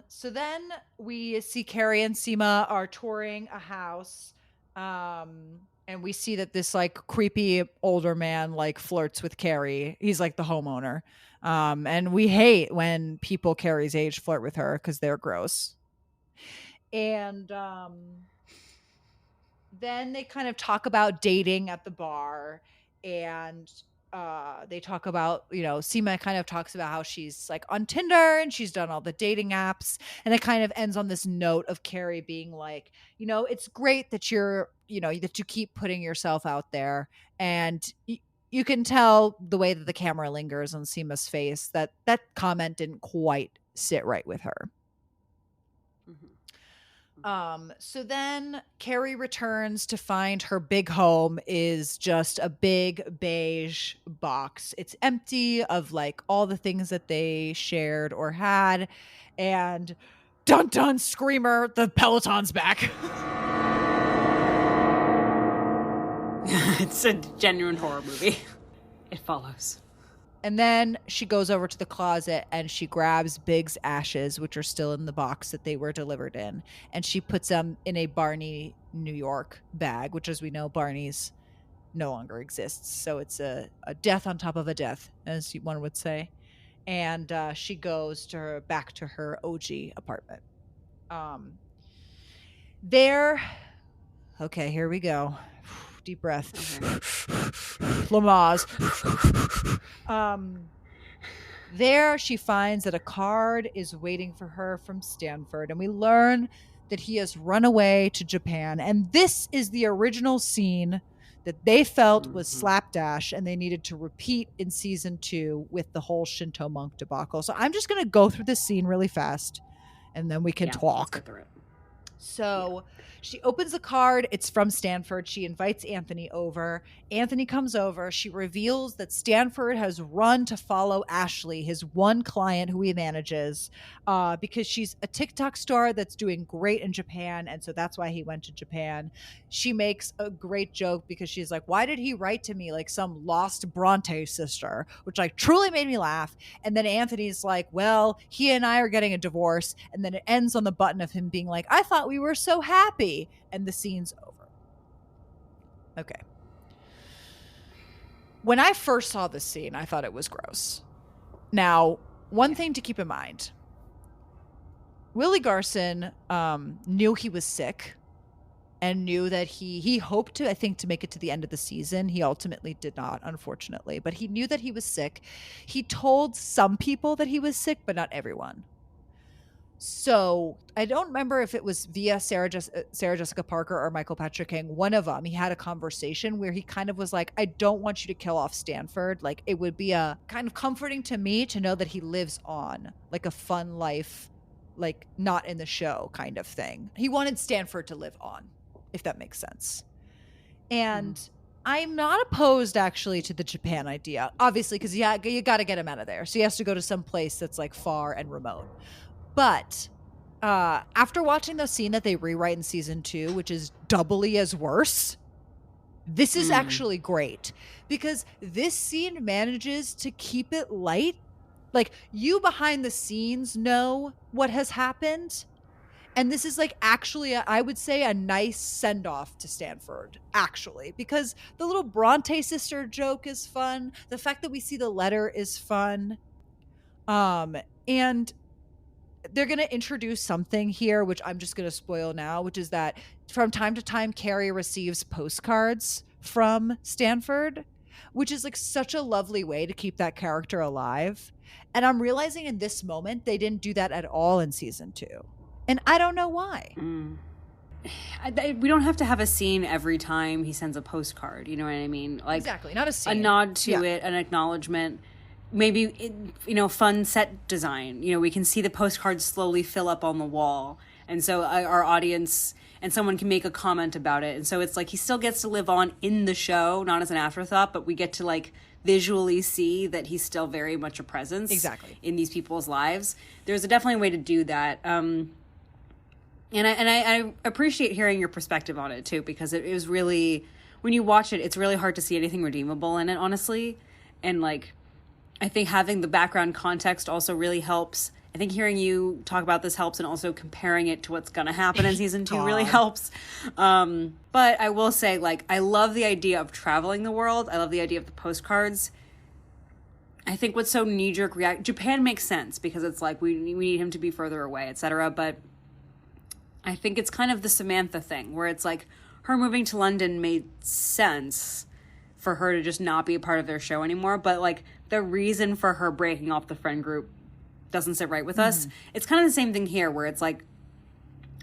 So then we see Carrie and Seema are touring a house. And we see that this, like, creepy older man, like, flirts with Carrie. He's, like, the homeowner. And we hate when people Carrie's age flirt with her because they're gross. And then they kind of talk about dating at the bar, and they talk about, you know, Seema kind of talks about how she's, like, on Tinder and she's done all the dating apps, and it kind of ends on this note of Carrie being like, you know, it's great that you're, you know, that you keep putting yourself out there, and you can tell the way that the camera lingers on Seema's face that that comment didn't quite sit right with her. Mm-hmm. So then Carrie returns to find her big home is just a big beige box. It's empty of, like, all the things that they shared or had. And dun dun screamer, the Peloton's back. It's a genuine horror movie. It follows. And then she goes over to the closet and she grabs Big's ashes, which are still in the box that they were delivered in. And she puts them in a Barney, New York bag, which, as we know, Barney's no longer exists. So it's a death on top of a death, as one would say. And she goes back to her OG apartment. Okay, here we go. Deep breath. Lamaze. There she finds that a card is waiting for her from Stanford, and we learn that he has run away to Japan. And this is the original scene that they felt was slapdash, and they needed to repeat in season 2 with the whole Shinto monk debacle. So I'm just going to go through this scene really fast, and then we can talk. Let's get through it. So she opens the card. It's from Stanford. She invites Anthony over. Anthony comes over. She reveals that Stanford has run to follow Ashley, his one client who he manages, because she's a TikTok star that's doing great in Japan. And so that's why he went to Japan. She makes a great joke because she's like, why did he write to me like some lost Bronte sister? Which like truly made me laugh. And then Anthony's like, well, he and I are getting a divorce. And then it ends on the button of him being like, I thought we were so happy. And the scene's over. Okay. When I first saw this scene, I thought it was gross. Now, one thing to keep in mind, Willie Garson knew he was sick and knew that he hoped to, I think, to make it to the end of the season. He ultimately did not, unfortunately, but he knew that he was sick. He told some people that he was sick, but not everyone. So I don't remember if it was via Sarah Jessica Parker or Michael Patrick King. One of them, he had a conversation where he kind of was like, I don't want you to kill off Stanford. Like, it would be a kind of comforting to me to know that he lives on, like a fun life, like not in the show kind of thing. He wanted Stanford to live on, if that makes sense. And I'm not opposed actually to the Japan idea, obviously, because you got to get him out of there. So he has to go to some place that's like far and remote. But after watching the scene that they rewrite in season 2, which is doubly as worse, this is actually great because this scene manages to keep it light. Like, you behind the scenes know what has happened. And this is like actually, I would say, a nice send off to Stanford, actually, because the little Bronte sister joke is fun. The fact that we see the letter is fun. And they're going to introduce something here, which I'm just going to spoil now, which is that from time to time, Carrie receives postcards from Stanford, which is like such a lovely way to keep that character alive. And I'm realizing in this moment, they didn't do that at all in season 2. And I don't know why. We don't have to have a scene every time he sends a postcard. You know what I mean? Like, exactly. Not a scene. A nod to it, an acknowledgement. Maybe, fun set design. We can see the postcards slowly fill up on the wall. And so our audience and someone can make a comment about it. And so it's like he still gets to live on in the show, not as an afterthought, but we get to like visually see that he's still very much a presence in these people's lives. There's definitely a way to do that. And I appreciate hearing your perspective on it too, because it was really, when you watch it, it's really hard to see anything redeemable in it, honestly. And like, I think having the background context also really helps. I think hearing you talk about this helps, and also comparing it to what's going to happen in season 2 really helps. But I will say, like, I love the idea of traveling the world. I love the idea of the postcards. I think what's so knee-jerk Japan makes sense because it's like we need him to be further away, etc. But I think it's kind of the Samantha thing where it's like her moving to London made sense for her to just not be a part of their show anymore. But like the reason for her breaking off the friend group doesn't sit right with us. It's kind of the same thing here where it's like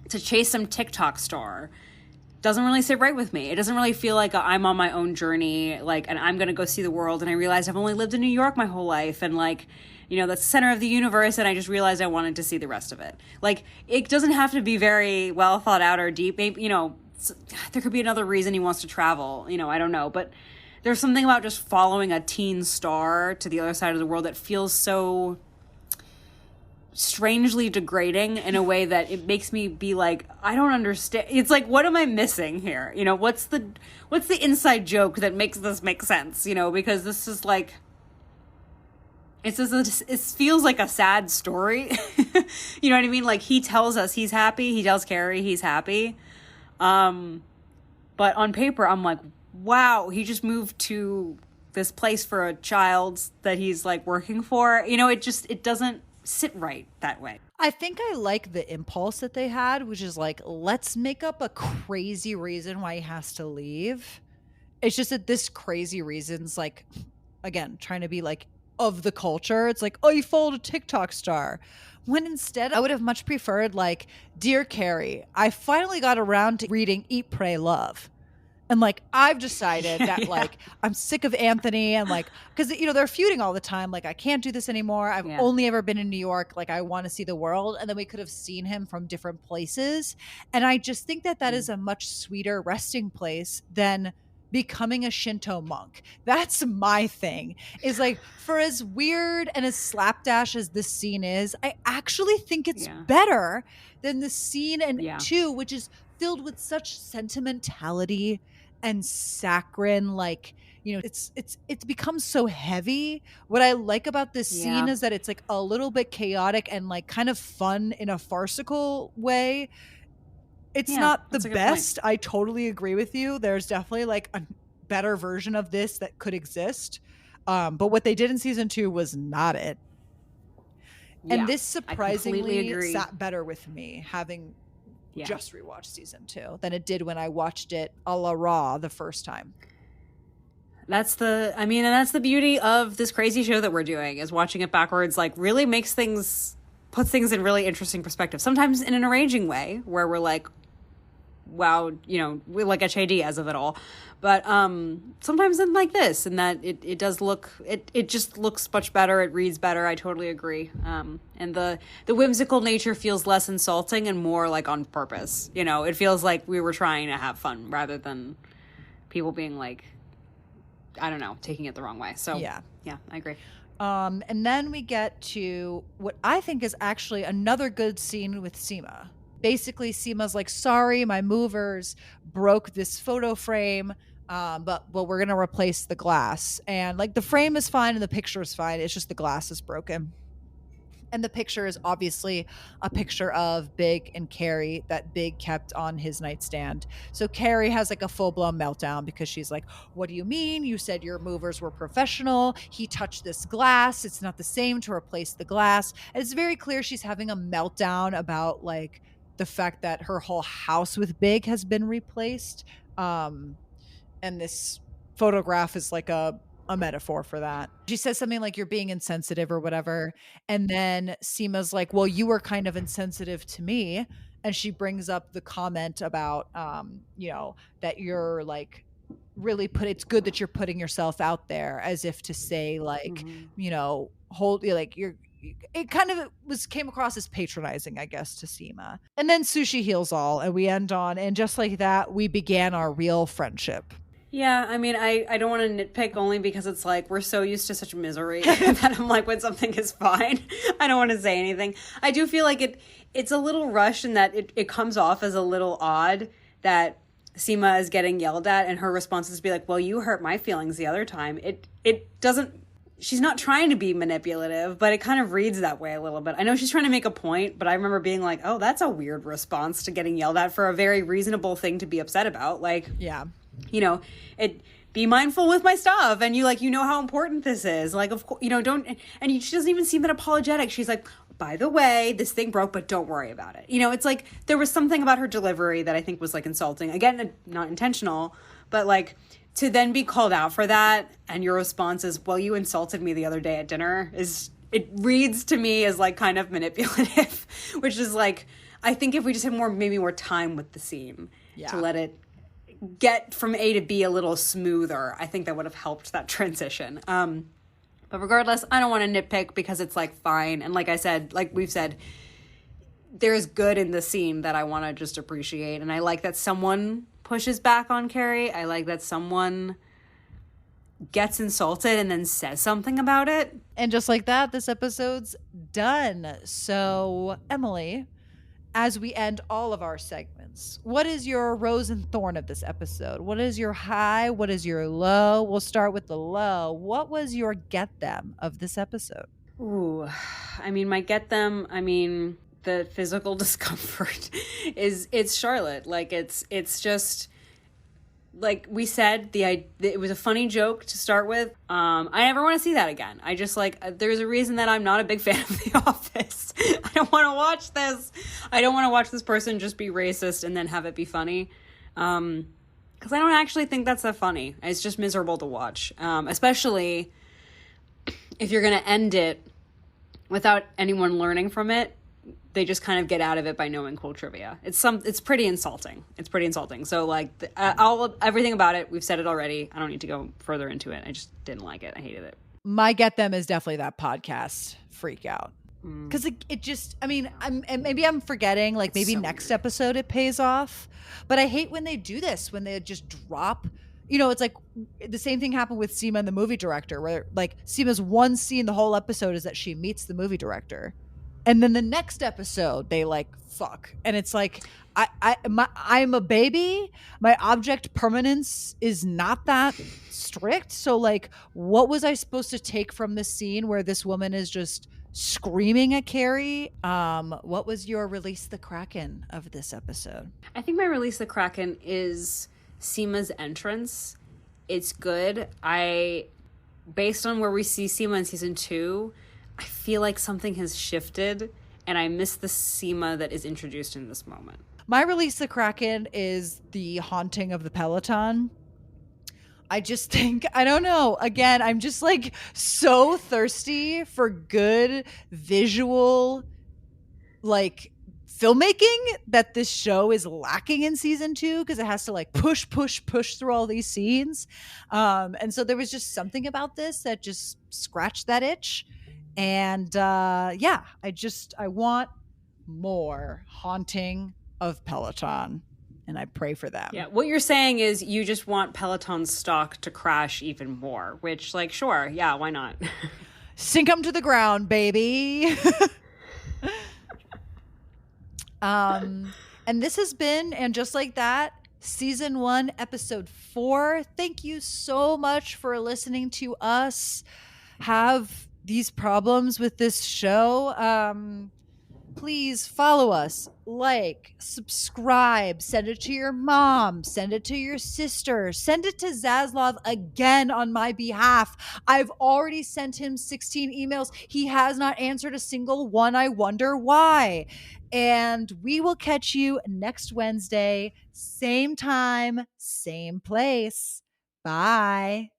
to chase some TikTok star doesn't really sit right with me. It doesn't really feel like I'm on my own journey, like, and I'm going to go see the world. And I realized I've only lived in New York my whole life. And like, that's the center of the universe. And I just realized I wanted to see the rest of it. Like, it doesn't have to be very well thought out or deep. Maybe, there could be another reason he wants to travel. I don't know. But there's something about just following a teen star to the other side of the world that feels so strangely degrading in a way that it makes me be like, I don't understand. It's like, what am I missing here? What's the inside joke that makes this make sense? Because this is like, it feels like a sad story. You know what I mean? Like, he tells us he's happy. He tells Carrie he's happy. But on paper, I'm like, wow, he just moved to this place for a child that he's like working for. It doesn't sit right that way. I think I like the impulse that they had, which is like, let's make up a crazy reason why he has to leave. It's just that this crazy reason's like, again, trying to be like of the culture. It's like, oh, you followed a TikTok star. When instead I would have much preferred like, Dear Carrie, I finally got around to reading Eat, Pray, Love. And like, I've decided that like, I'm sick of Anthony and like, because, you know, they're feuding all the time. Like, I can't do this anymore. I've only ever been in New York. Like, I want to see the world. And then we could have seen him from different places. And I just think that that is a much sweeter resting place than becoming a Shinto monk. That's my thing, is like, for as weird and as slapdash as this scene is, I actually think it's better than the scene in 2, which is filled with such sentimentality and saccharine, like, you know, it's becomes so heavy. What I like about this scene is that it's like a little bit chaotic and like kind of fun in a farcical way. It's not the best. I totally agree with you. There's definitely like a better version of this that could exist. But what they did in season 2 was not it. And this surprisingly sat better with me, having just rewatched season 2 than it did when I watched it a la raw the first time. That's the beauty of this crazy show that we're doing, is watching it backwards, like, really puts things in really interesting perspective. Sometimes in an arranging way where we're like, wow, you know, we like HAD as of it all. But sometimes in like this, and that it does look, it just looks much better. It reads better. I totally agree. And the whimsical nature feels less insulting and more like on purpose. You know, it feels like we were trying to have fun rather than people being like, I don't know, taking it the wrong way. So yeah, I agree. And then we get to what I think is actually another good scene with Seema. Basically, Seema's like, sorry, my movers broke this photo frame, but we're going to replace the glass. And like, the frame is fine and the picture is fine. It's just the glass is broken. And the picture is obviously a picture of Big and Carrie that Big kept on his nightstand. So Carrie has like a full-blown meltdown because she's like, what do you mean? You said your movers were professional. He touched this glass. It's not the same to replace the glass. And it's very clear she's having a meltdown about like the fact that her whole house with Big has been replaced. And this photograph is like a metaphor for that. She says something like, you're being insensitive or whatever. And then Seema's like, well, you were kind of insensitive to me. And she brings up the comment about, you know, that you're like really it's good that you're putting yourself out there, as if to say like, you know, it kind of came across as patronizing, I guess, to Seema. And then Sushi heals all, and we end on, and just like that, we began our real friendship. Yeah, I mean, I don't want to nitpick, only because it's like we're so used to such misery that I'm like, when something is fine, I don't want to say anything. I do feel like it's a little rushed, in that it comes off as a little odd that Seema is getting yelled at and her response is to be like, well, you hurt my feelings the other time. It doesn't, she's not trying to be manipulative, but it kind of reads that way a little bit. I know she's trying to make a point, but I remember being like, oh, that's a weird response to getting yelled at for a very reasonable thing to be upset about. Like, yeah. You know, be mindful with my stuff, and you know how important this is. Like, of course, you know, don't, and she doesn't even seem that apologetic. She's like, by the way, this thing broke, but don't worry about it. You know, it's like there was something about her delivery that I think was like insulting. Again, not intentional, but like to then be called out for that, and your response is, well, you insulted me the other day at dinner, it reads to me as like kind of manipulative, which is like, I think if we just had maybe more time with the scene to let it get from A to B a little smoother, I think that would have helped that transition. But regardless, I don't want to nitpick, because it's like fine. And like I said, like we've said, there's good in the scene that I want to just appreciate. And I like that someone pushes back on Carrie. I like that someone gets insulted and then says something about it. And just like that, this episode's done. So, Emily, as we end all of our segments, what is your rose and thorn of this episode? What is your high? What is your low? We'll start with the low. What was your get them of this episode? Ooh, I mean, the physical discomfort it's Charlotte. Like, it's just, like we said, it was a funny joke to start with. I never want to see that again. I just there's a reason that I'm not a big fan of The Office. I don't want to watch this. I don't want to watch this person just be racist and then have it be funny. Because I don't actually think that's that funny. It's just miserable to watch. Especially if you're going to end it without anyone learning from it. they just kind of get out of it by knowing cool trivia. It's pretty insulting. It's pretty insulting. So like everything about it, we've said it already. I don't need to go further into it. I just didn't like it. I hated it. My get them is definitely that podcast freak out. Because it just, I mean, maybe I'm forgetting, like maybe next episode it pays off. But I hate when they do this, when they just drop, you know, it's like the same thing happened with Seema and the movie director, where like Seema's one scene the whole episode is that she meets the movie director. And then the next episode they like fuck. And it's like, I'm a baby. My object permanence is not that strict. So like, what was I supposed to take from this scene where this woman is just screaming at Carrie? What was your release the Kraken of this episode? I think my release the Kraken is Seema's entrance. It's good. Based on where we see Seema in season 2, I feel like something has shifted, and I miss the Seema that is introduced in this moment. My release the Kraken is the haunting of the Peloton. I just think, I don't know. Again, I'm just like so thirsty for good visual, like filmmaking that this show is lacking in season 2, because it has to like push through all these scenes. And so there was just something about this that just scratched that itch. And yeah, I want more haunting of Peloton. And I pray for them. Yeah, what you're saying is you just want Peloton stock to crash even more, which, like, sure, yeah, why not? Sink them to the ground, baby. And this has been, and just like that, season 1, episode 4. Thank you so much for listening to us have these problems with this show. Please follow us, like, subscribe, send it to your mom, send it to your sister, send it to Zaslav again on my behalf. I've already sent him 16 emails. He has not answered a single one. I wonder why. And we will catch you next Wednesday, same time, same place. Bye.